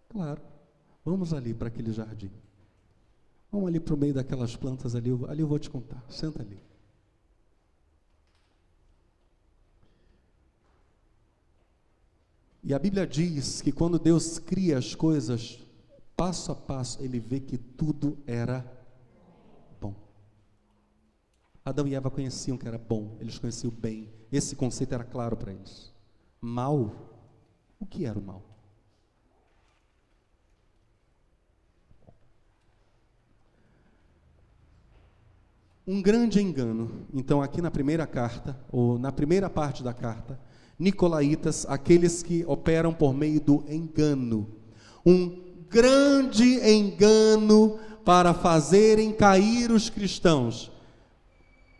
Claro, vamos ali para aquele jardim. Vamos ali para o meio daquelas plantas ali eu vou te contar. Senta ali. E a Bíblia diz que quando Deus cria as coisas, passo a passo, Ele vê que tudo era bom. Adão e Eva conheciam que era bom, eles conheciam bem. Esse conceito era claro para eles. Mal, o que era o mal? Um grande engano. Então, aqui na primeira carta, ou na primeira parte da carta, nicolaítas, aqueles que operam por meio do engano. Um grande engano para fazerem cair os cristãos.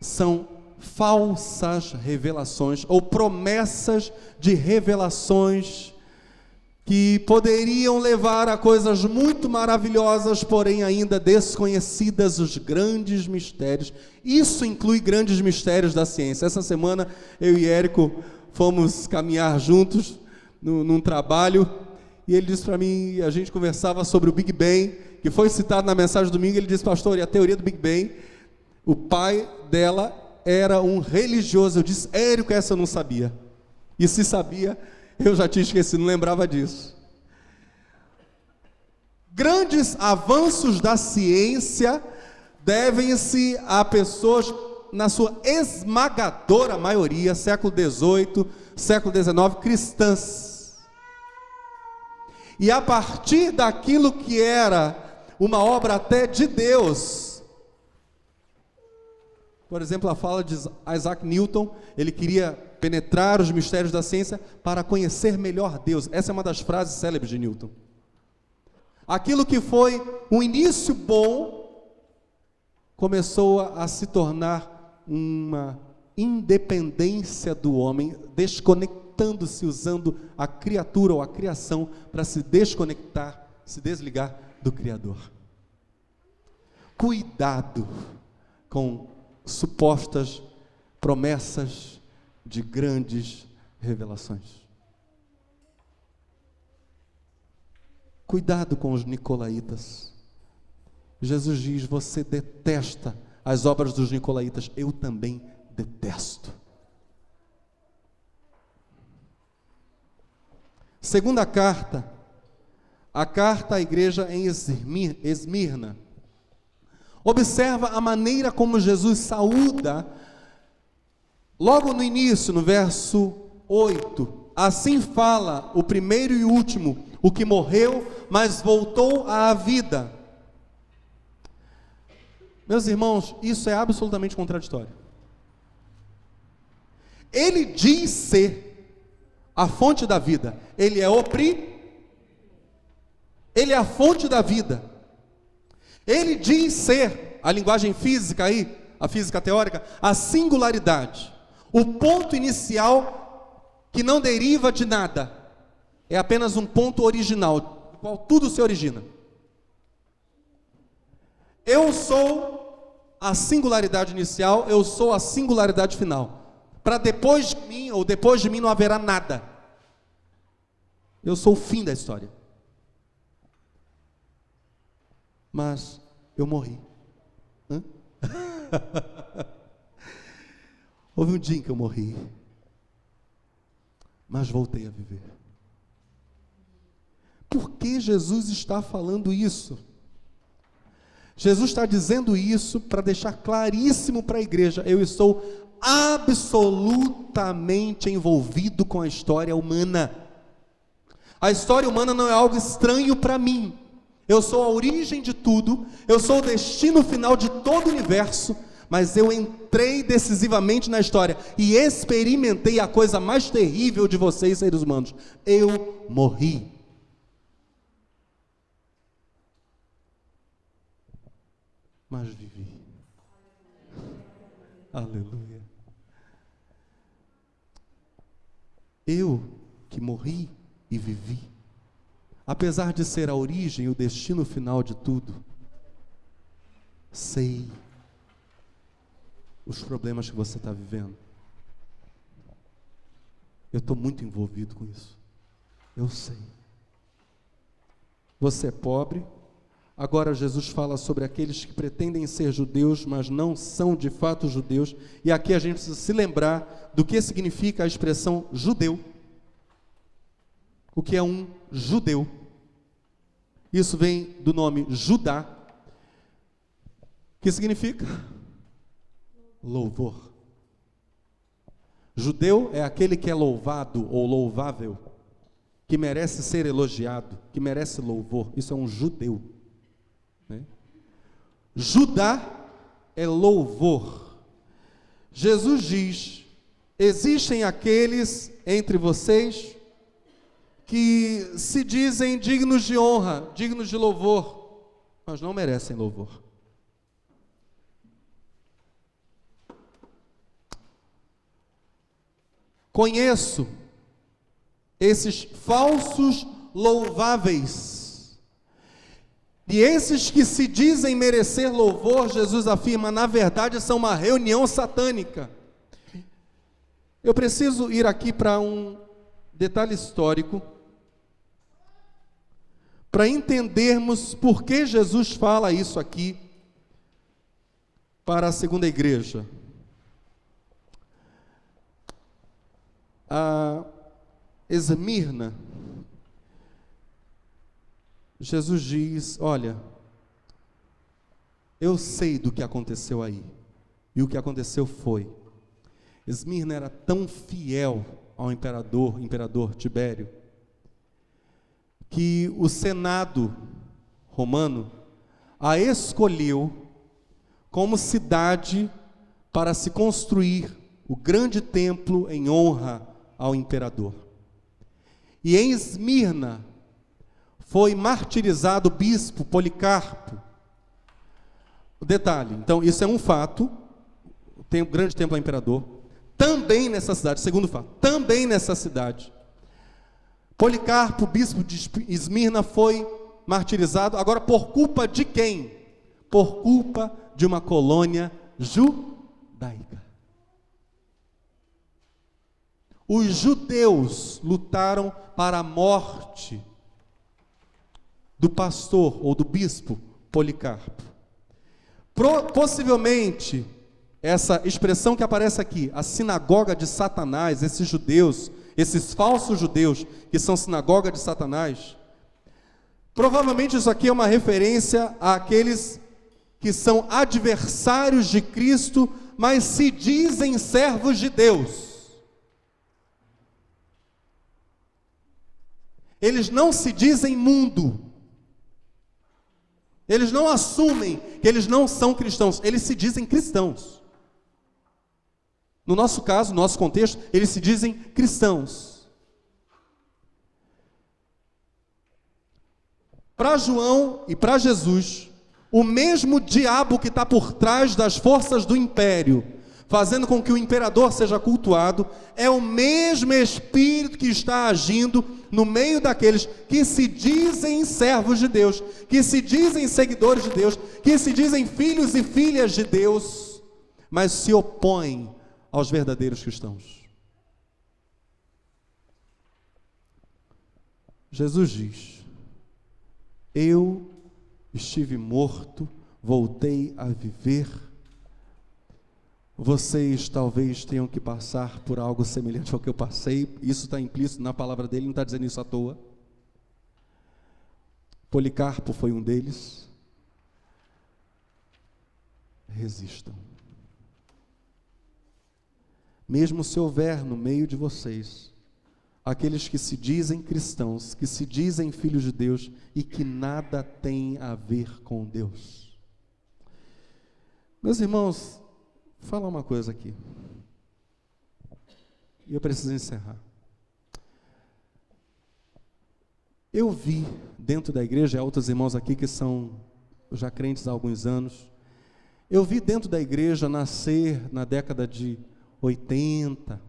São falsas revelações, ou promessas de revelações que poderiam levar a coisas muito maravilhosas, porém ainda desconhecidas, os grandes mistérios. Isso inclui grandes mistérios da ciência. Essa semana eu e Érico fomos caminhar juntos num trabalho, e ele disse para mim, a gente conversava sobre o Big Bang, que foi citado na mensagem do domingo. Ele disse: pastor, e a teoria do Big Bang? O pai dela era um religioso. Eu disse: Érico, essa eu não sabia. E se sabia, eu já tinha esquecido, não lembrava disso. Grandes avanços da ciência devem-se a pessoas, na sua esmagadora maioria, século XVIII, século XIX, cristãs. E a partir daquilo que era uma obra até de Deus, por exemplo, a fala de Isaac Newton, ele queria penetrar os mistérios da ciência para conhecer melhor Deus. Essa é uma das frases célebres de Newton. Aquilo que foi um início bom, começou a se tornar uma independência do homem, desconectando-se, usando a criatura ou a criação para se desconectar, se desligar do Criador. Cuidado com supostas promessas de grandes revelações. Cuidado com os nicolaítas. Jesus diz: você detesta as obras dos nicolaítas, eu também detesto. Segunda carta, a carta à igreja em Esmirna. Observa a maneira como Jesus saúda, logo no início, no verso 8, assim fala o primeiro e último, o que morreu, mas voltou à vida. Meus irmãos, isso é absolutamente contraditório. Ele diz ser a fonte da vida, ele é ele é a fonte da vida. Ele diz ser, a linguagem física aí, a física teórica, a singularidade, o ponto inicial que não deriva de nada, é apenas um ponto original. qual tudo se origina. Eu sou a singularidade inicial, eu sou a singularidade final. Para depois de mim, ou depois de mim, não haverá nada. Eu sou o fim da história. Mas eu morri. Houve um dia em que eu morri, mas voltei a viver. Por que Jesus está falando isso? Jesus está dizendo isso para deixar claríssimo para a igreja: eu estou absolutamente envolvido com a história humana. A história humana não é algo estranho para mim. Eu sou a origem de tudo, eu sou o destino final de todo o universo, mas eu entrei decisivamente na história e experimentei a coisa mais terrível de vocês, seres humanos. Eu morri. Mas vivi. Aleluia. Eu que morri e vivi, apesar de ser a origem e o destino final de tudo, sei os problemas que você está vivendo. Eu estou muito envolvido com isso. Eu sei. Você é pobre. Agora Jesus fala sobre aqueles que pretendem ser judeus, mas não são de fato judeus. E aqui a gente precisa se lembrar do que significa a expressão judeu. O que é um judeu? Isso vem do nome Judá, que significa louvor. Judeu é aquele que é louvado ou louvável, que merece ser elogiado, que merece louvor. Isso é um judeu, né? Judá é louvor. Jesus diz: existem aqueles entre vocês que se dizem dignos de honra, dignos de louvor, mas não merecem louvor. Conheço esses falsos louváveis, e esses que se dizem merecer louvor, Jesus afirma, na verdade são uma reunião satânica. Eu preciso ir aqui para um detalhe histórico, para entendermos por que Jesus fala isso aqui para a segunda igreja. A Esmirna, Jesus diz: olha, eu sei do que aconteceu aí, e o que aconteceu foi, Esmirna era tão fiel ao imperador Tibério, que o Senado romano a escolheu como cidade para se construir o grande templo em honra ao imperador. E em Esmirna foi martirizado o bispo Policarpo. O detalhe, então, isso é um fato, tem um grande templo ao imperador. Também nessa cidade, segundo fato, também nessa cidade, Policarpo, bispo de Esmirna, foi martirizado, agora por culpa de quem? Por culpa de uma colônia judaica. Os judeus lutaram para a morte do pastor ou do bispo Policarpo. Possivelmente, essa expressão que aparece aqui, a sinagoga de Satanás, esses judeus, esses falsos judeus que são sinagoga de Satanás, provavelmente isso aqui é uma referência àqueles que são adversários de Cristo, mas se dizem servos de Deus. Eles não se dizem mundo. Eles não assumem que eles não são cristãos. Eles se dizem cristãos. No nosso caso, no nosso contexto, eles se dizem cristãos. Para João e para Jesus, o mesmo diabo que está por trás das forças do império fazendo com que o imperador seja cultuado, é o mesmo Espírito que está agindo no meio daqueles que se dizem servos de Deus, que se dizem seguidores de Deus, que se dizem filhos e filhas de Deus, mas se opõem aos verdadeiros cristãos. Jesus diz: eu estive morto, voltei a viver. Vocês talvez tenham que passar por algo semelhante ao que eu passei. Isso está implícito na palavra dele, não está dizendo isso à toa. Policarpo foi um deles. Resistam. Mesmo se houver no meio de vocês aqueles que se dizem cristãos, que se dizem filhos de Deus e que nada têm a ver com Deus. Meus irmãos, vou falar uma coisa aqui, e eu preciso encerrar. Eu vi dentro da igreja, há outros irmãos aqui que são já crentes há alguns anos, eu vi dentro da igreja nascer na década de 80,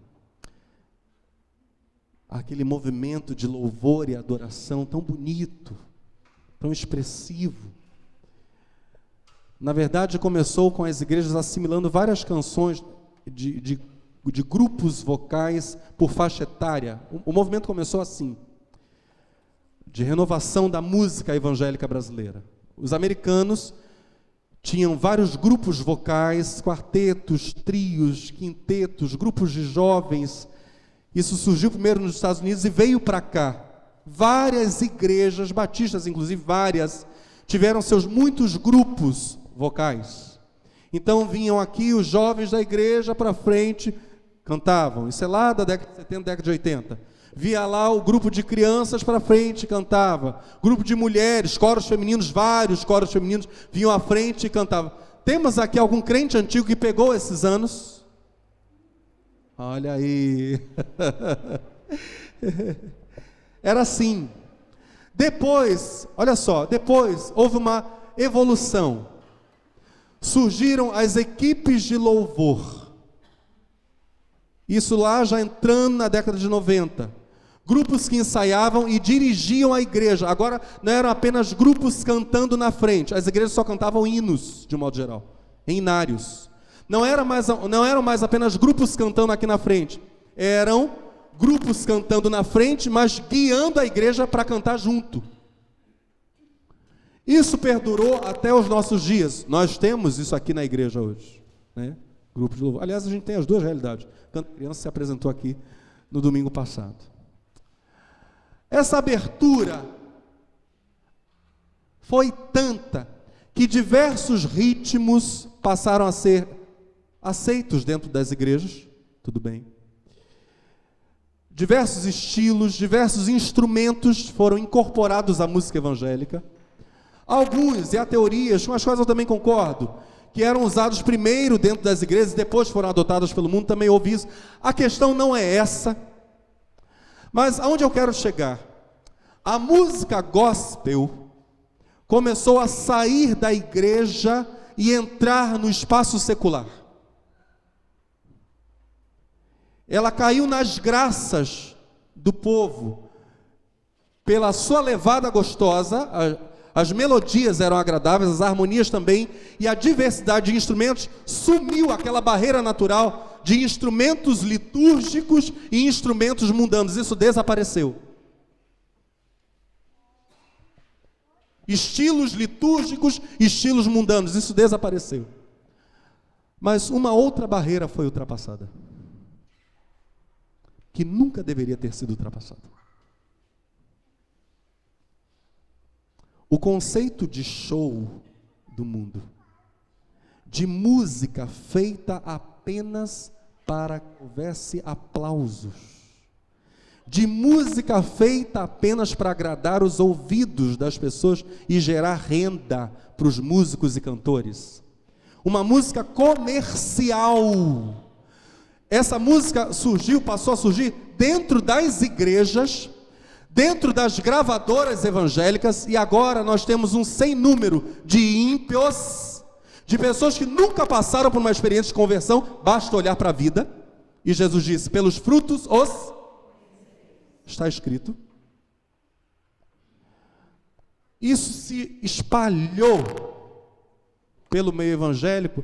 aquele movimento de louvor e adoração tão bonito, tão expressivo. Na verdade, começou com as igrejas assimilando várias canções de grupos vocais por faixa etária. O movimento começou assim, de renovação da música evangélica brasileira. Os americanos tinham vários grupos vocais, quartetos, trios, quintetos, grupos de jovens. Isso surgiu primeiro nos Estados Unidos e veio para cá. Várias igrejas, batistas inclusive, várias, tiveram seus muitos grupos vocais. Então vinham aqui os jovens da igreja para frente, cantavam. Isso é lá da década de 70, década de 80. Via lá o grupo de crianças para frente, cantava. Grupo de mulheres, coros femininos, vários coros femininos vinham à frente e cantavam. Temos aqui algum crente antigo que pegou esses anos? Olha aí. Era assim. Depois, olha só, depois houve uma evolução. Surgiram as equipes de louvor. Isso lá já entrando na década de 90. Grupos que ensaiavam e dirigiam a igreja. Agora não eram apenas grupos cantando na frente. As igrejas só cantavam hinos, de um modo geral, em hinários. Não eram mais apenas grupos cantando aqui na frente. Eram grupos cantando na frente, mas guiando a igreja para cantar junto. Isso perdurou até os nossos dias. Nós temos isso aqui na igreja hoje, né? Grupo de louvor. Aliás, a gente tem as duas realidades. Canto Criança se apresentou aqui no domingo passado. Essa abertura foi tanta que diversos ritmos passaram a ser aceitos dentro das igrejas. Tudo bem. Diversos estilos, diversos instrumentos foram incorporados à música evangélica. Alguns, e há teorias, com as quais eu também concordo, que eram usados primeiro dentro das igrejas e depois foram adotados pelo mundo, também houve isso. A questão não é essa, mas aonde eu quero chegar? A música gospel começou a sair da igreja e entrar no espaço secular. Ela caiu nas graças do povo, pela sua levada gostosa. As melodias eram agradáveis, as harmonias também, e a diversidade de instrumentos, sumiu aquela barreira natural de instrumentos litúrgicos e instrumentos mundanos. Isso desapareceu. Estilos litúrgicos, estilos mundanos, isso desapareceu. Mas uma outra barreira foi ultrapassada, que nunca deveria ter sido ultrapassada. O conceito de show do mundo, de música feita apenas para que houvesse aplausos, de música feita apenas para agradar os ouvidos das pessoas e gerar renda para os músicos e cantores. Uma música comercial. Essa música passou a surgir dentro das igrejas, dentro das gravadoras evangélicas, e agora nós temos um sem número de ímpios, de pessoas que nunca passaram por uma experiência de conversão. Basta olhar para a vida. E Jesus disse: pelos frutos os... Está escrito. Isso se espalhou pelo meio evangélico,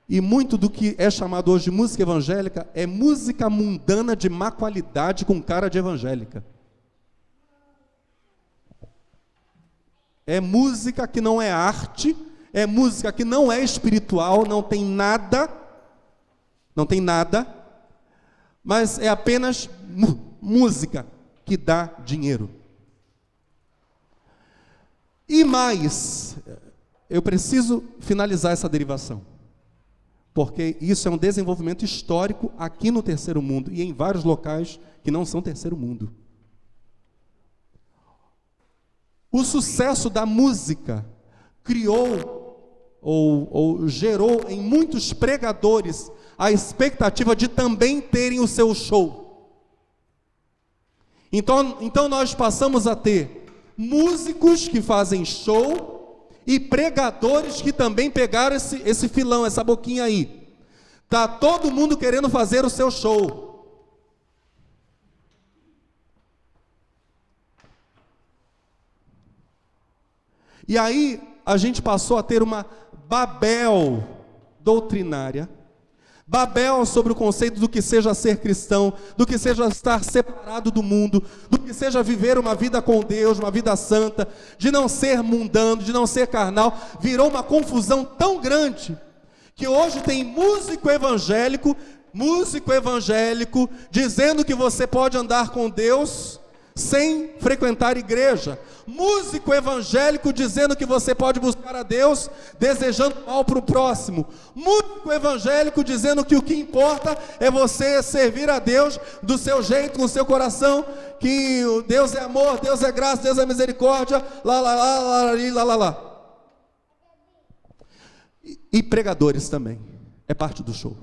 e muito do que é chamado hoje de música evangélica é música mundana de má qualidade com cara de evangélica. É música que não é arte, é música que não é espiritual, não tem nada, mas é apenas música que dá dinheiro. E mais, eu preciso finalizar essa derivação, porque isso é um desenvolvimento histórico aqui no terceiro mundo e em vários locais que não são terceiro mundo. O sucesso da música criou ou gerou em muitos pregadores a expectativa de também terem o seu show. Então nós passamos a ter músicos que fazem show e pregadores que também pegaram esse filão, essa boquinha aí. Tá todo mundo querendo fazer o seu show. E aí a gente passou a ter uma Babel doutrinária, Babel sobre o conceito do que seja ser cristão, do que seja estar separado do mundo, do que seja viver uma vida com Deus, uma vida santa, de não ser mundano, de não ser carnal. Virou uma confusão tão grande, que hoje tem músico evangélico dizendo que você pode andar com Deus sem frequentar igreja, músico evangélico dizendo que você pode buscar a Deus desejando mal para o próximo, músico evangélico dizendo que o que importa é você servir a Deus do seu jeito, com o seu coração, que Deus é amor, Deus é graça, Deus é misericórdia, lá. E pregadores também, é parte do show.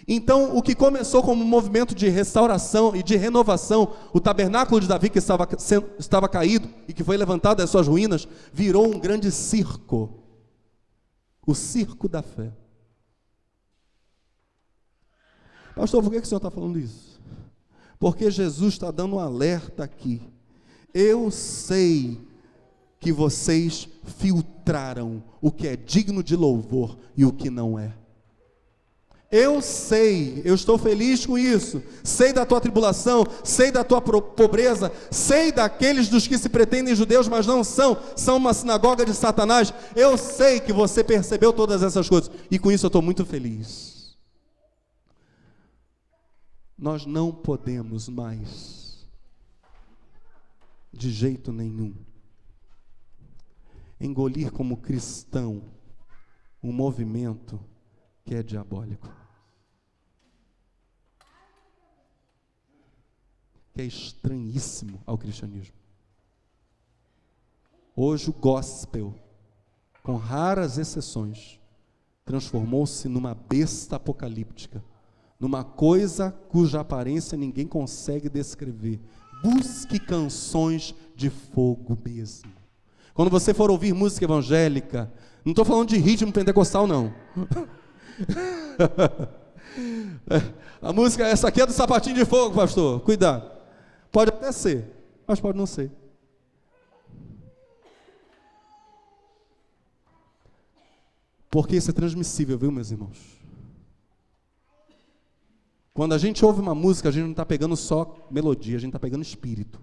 Então, o que começou como um movimento de restauração e de renovação, o tabernáculo de Davi que estava caído e que foi levantado das suas ruínas, virou um grande circo, o circo da fé. Pastor, por que o senhor está falando isso? Porque Jesus está dando um alerta aqui. Eu sei que vocês filtraram o que é digno de louvor e o que não é. Eu sei, eu estou feliz com isso, sei da tua tribulação, sei da tua pobreza, sei daqueles dos que se pretendem judeus, mas não são uma sinagoga de Satanás. Eu sei que você percebeu todas essas coisas, e com isso eu estou muito feliz. Nós não podemos mais, de jeito nenhum, engolir como cristão um movimento que é diabólico, que é estranhíssimo ao cristianismo. Hoje o gospel, com raras exceções, transformou-se numa besta apocalíptica, numa coisa cuja aparência ninguém consegue descrever. Busque canções de fogo mesmo. Quando você for ouvir música evangélica, não estou falando de ritmo pentecostal, não. A música, essa aqui é do Sapatinho de Fogo, pastor, cuidado. Pode até ser, mas pode não ser. Porque isso é transmissível, viu, meus irmãos? Quando a gente ouve uma música, a gente não está pegando só melodia, a gente está pegando espírito.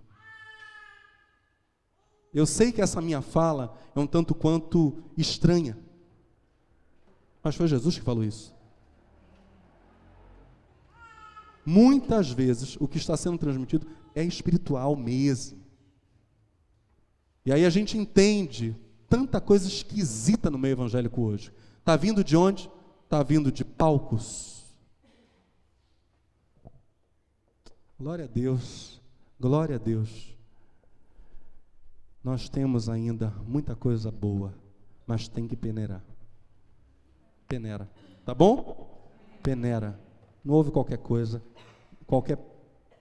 Eu sei que essa minha fala é um tanto quanto estranha, mas foi Jesus que falou isso. Muitas vezes o que está sendo transmitido é espiritual mesmo. E aí a gente entende tanta coisa esquisita no meio evangélico hoje. Está vindo de onde? Está vindo de palcos. Glória a Deus, glória a Deus. Nós temos ainda muita coisa boa, mas tem que peneirar. Peneira, tá bom? Peneira. Não ouve qualquer coisa, qualquer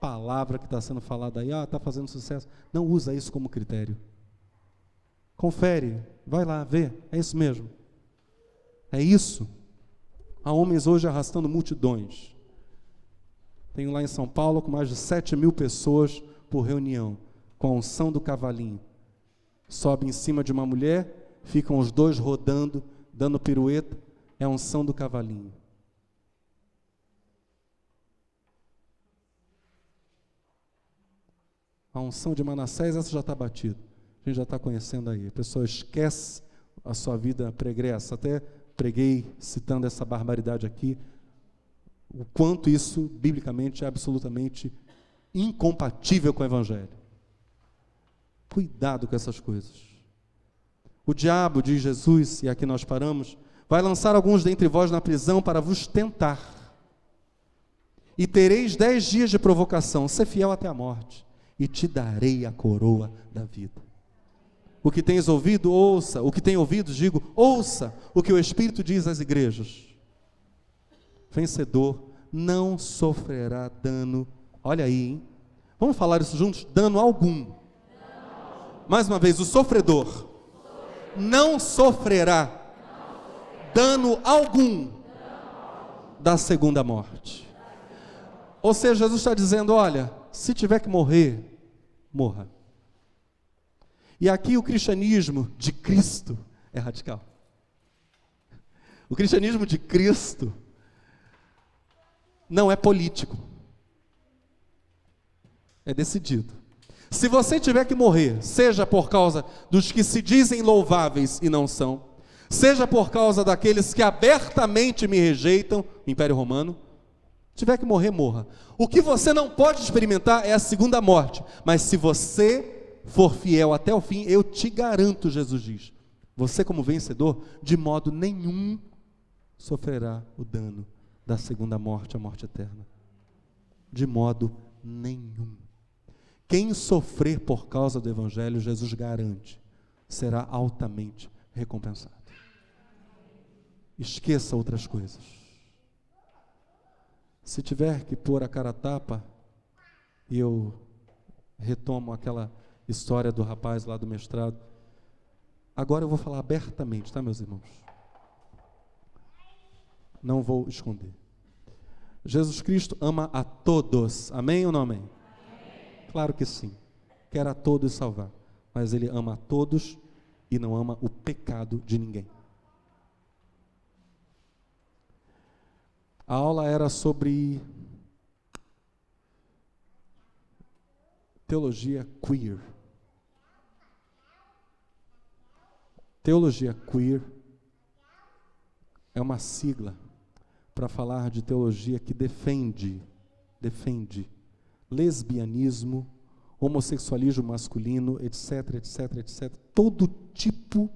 palavra que está sendo falada aí, está fazendo sucesso. Não usa isso como critério. Confere, vai lá, vê, é isso mesmo. É isso. Há homens hoje arrastando multidões. Tenho lá em São Paulo com mais de 7.000 pessoas por reunião, com a unção do cavalinho. Sobe em cima de uma mulher, ficam os dois rodando, dando pirueta, é a unção do cavalinho. A unção de Manassés, essa já está batida. A gente já está conhecendo aí. A pessoa esquece a sua vida pregressa. Até preguei citando essa barbaridade aqui, o quanto isso, biblicamente, é absolutamente incompatível com o Evangelho. Cuidado com essas coisas. O diabo, diz Jesus, e aqui nós paramos, vai lançar alguns dentre vós na prisão para vos tentar. E tereis 10 dias de provocação, ser fiel até a morte, e te darei a coroa da vida. O que tens ouvido, ouça. O que tem ouvido, digo, ouça o que o Espírito diz às igrejas. Vencedor não sofrerá dano. Olha aí, hein? Vamos falar isso juntos? Dano algum. Mais uma vez, o sofredor não sofrerá dano algum da segunda morte. Ou seja, Jesus está dizendo, olha, se tiver que morrer, morra. E aqui o cristianismo de Cristo é radical. O cristianismo de Cristo não é político. É decidido. Se você tiver que morrer, seja por causa dos que se dizem louváveis e não são, seja por causa daqueles que abertamente me rejeitam, o Império Romano, tiver que morrer, morra. O que você não pode experimentar é a segunda morte, mas se você for fiel até o fim, eu te garanto, Jesus diz, você como vencedor, de modo nenhum sofrerá o dano da segunda morte, a morte eterna. De modo nenhum. Quem sofrer por causa do Evangelho, Jesus garante, será altamente recompensado. Esqueça outras coisas. Se tiver que pôr a cara a tapa, e eu retomo aquela história do rapaz lá do mestrado, agora eu vou falar abertamente, tá, meus irmãos? Não vou esconder. Jesus Cristo ama a todos, amém ou não amém? Amém. Claro que sim, quer a todos salvar, mas Ele ama a todos e não ama o pecado de ninguém. A aula era sobre teologia queer. Teologia queer é uma sigla para falar de teologia que defende lesbianismo, homossexualismo masculino, etc, etc, etc. Todo tipo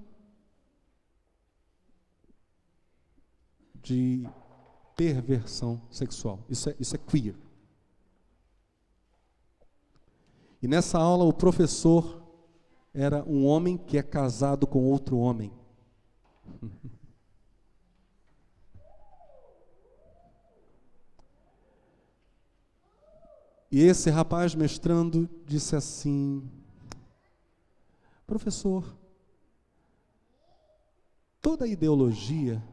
de perversão sexual. Isso é queer. E nessa aula o professor era um homem que é casado com outro homem. E esse rapaz mestrando disse assim: professor, toda ideologia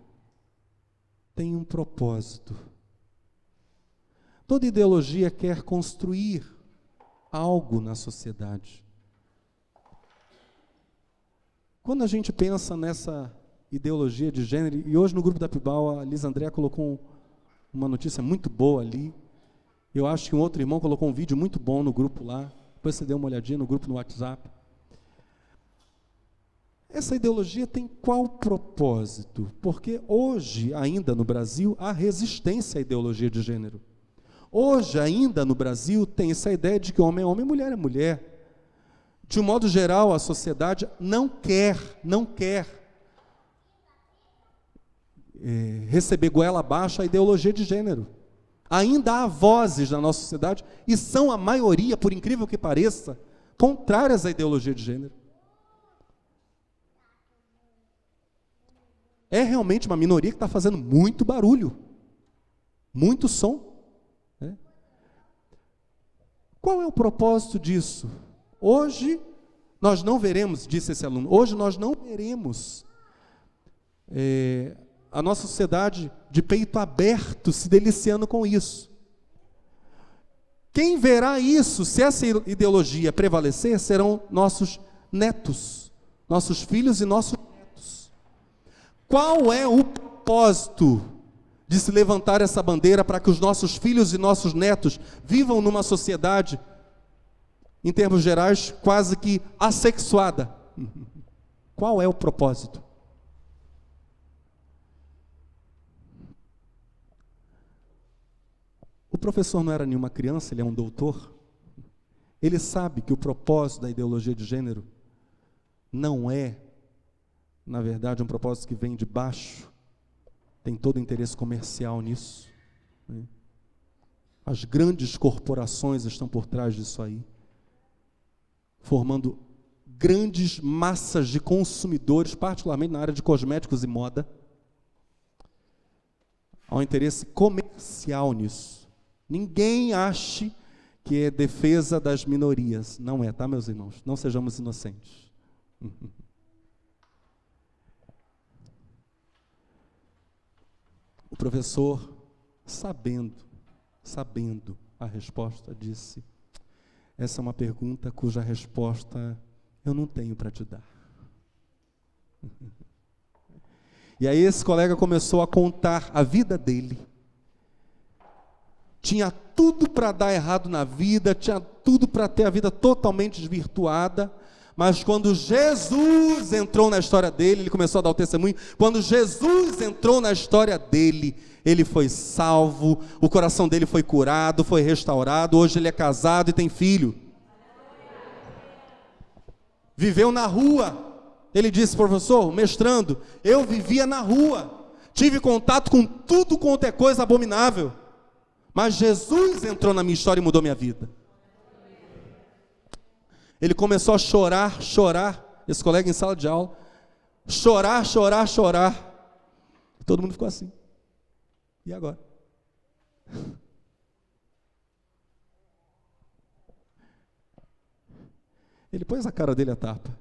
tem um propósito. Toda ideologia quer construir algo na sociedade. Quando a gente pensa nessa ideologia de gênero, e hoje no grupo da Pibal, a Liz André colocou uma notícia muito boa ali, eu acho que um outro irmão colocou um vídeo muito bom no grupo lá, depois você deu uma olhadinha no grupo no WhatsApp. Essa ideologia tem qual propósito? Porque hoje, ainda no Brasil, há resistência à ideologia de gênero. Hoje, ainda no Brasil, tem essa ideia de que homem é homem, mulher é mulher. De um modo geral, a sociedade não quer receber goela abaixo a ideologia de gênero. Ainda há vozes na nossa sociedade, e são a maioria, por incrível que pareça, contrárias à ideologia de gênero. É realmente uma minoria que está fazendo muito barulho, muito som. Né? Qual é o propósito disso? Hoje nós não veremos, disse esse aluno, hoje nós não veremos a nossa sociedade de peito aberto, se deliciando com isso. Quem verá isso, se essa ideologia prevalecer, serão nossos netos, nossos filhos e nossos netos. Qual é o propósito de se levantar essa bandeira para que os nossos filhos e nossos netos vivam numa sociedade, em termos gerais, quase que assexuada? Qual é o propósito? O professor não era nenhuma criança, ele é um doutor. Ele sabe que o propósito da ideologia de gênero não é, na verdade, um propósito que vem de baixo. Tem todo o interesse comercial nisso, né? As grandes corporações estão por trás disso aí, formando grandes massas de consumidores, particularmente na área de cosméticos e moda. Há um interesse comercial nisso. Ninguém ache que é defesa das minorias. Não é, tá, meus irmãos? Não sejamos inocentes. O professor, sabendo a resposta, disse: essa é uma pergunta cuja resposta eu não tenho para te dar. E aí esse colega começou a contar a vida dele. Tinha tudo para dar errado na vida, tinha tudo para ter a vida totalmente desvirtuada, mas quando Jesus entrou na história dele, ele começou a dar o testemunho, quando Jesus entrou na história dele, ele foi salvo, o coração dele foi curado, foi restaurado, hoje ele é casado e tem filho. Viveu na rua. Ele disse: professor, mestrando, eu vivia na rua, tive contato com tudo quanto é coisa abominável, mas Jesus entrou na minha história e mudou minha vida. Ele começou a chorar, esse colega em sala de aula, chorar. Todo mundo ficou assim. E agora? Ele pôs a cara dele à tapa.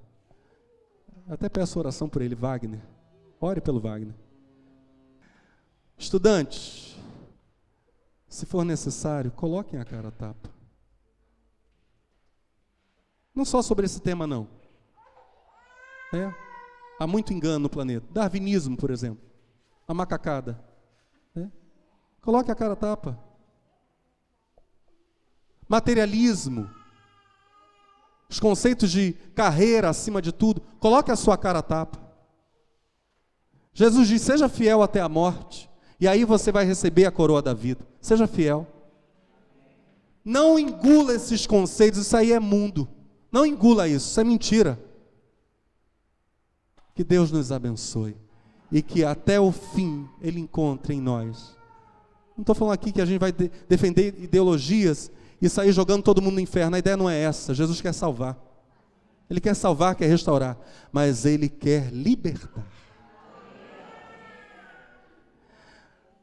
Até peço oração por ele, Wagner. Ore pelo Wagner. Estudantes, se for necessário, coloquem a cara à tapa. Não só sobre esse tema, não. Há muito engano no planeta. Darwinismo, por exemplo. A macacada. Coloque a cara à tapa. Materialismo. Os conceitos de carreira acima de tudo. Coloque a sua cara à tapa. Jesus diz: seja fiel até a morte, e aí você vai receber a coroa da vida. Seja fiel. Não engula esses conceitos, isso aí é mundo. Não engula isso é mentira. Que Deus nos abençoe e que até o fim Ele encontre em nós. Não estou falando aqui que a gente vai defender ideologias e sair jogando todo mundo no inferno. A ideia não é essa. Jesus quer salvar. Ele quer salvar, quer restaurar, mas Ele quer libertar.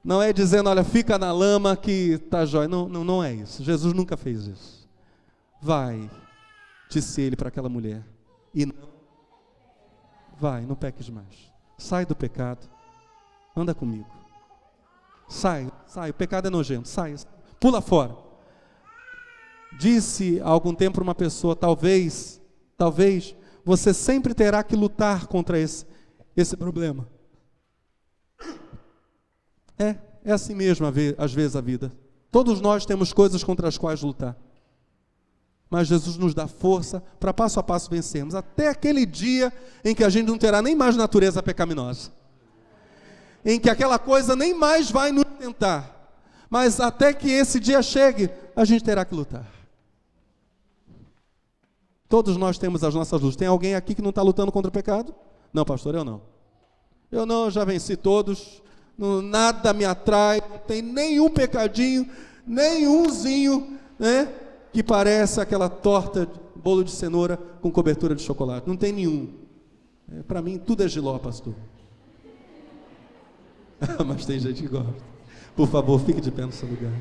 Não é dizendo: olha, fica na lama que está jóia. Não é isso. Jesus nunca fez isso. Vai, disse Ele para aquela mulher, e não peques mais. Sai do pecado. Anda comigo. Sai, o pecado é nojento. Sai, pula fora. Disse há algum tempo para uma pessoa: talvez você sempre terá que lutar contra esse problema. É assim mesmo às vezes a vida. Todos nós temos coisas contra as quais lutar. Mas Jesus nos dá força para passo a passo vencermos, até aquele dia em que a gente não terá nem mais natureza pecaminosa, em que aquela coisa nem mais vai nos tentar, mas até que esse dia chegue, a gente terá que lutar. Todos nós temos as nossas lutas. Tem alguém aqui que não está lutando contra o pecado? Não, pastor, eu não. Eu já venci todos, nada me atrai, não tem nenhum pecadinho, nenhumzinho, que parece aquela torta, bolo de cenoura com cobertura de chocolate. Não tem nenhum. Para mim, tudo é jiló, pastor. Mas tem gente que gosta. Por favor, fique de pé no seu lugar.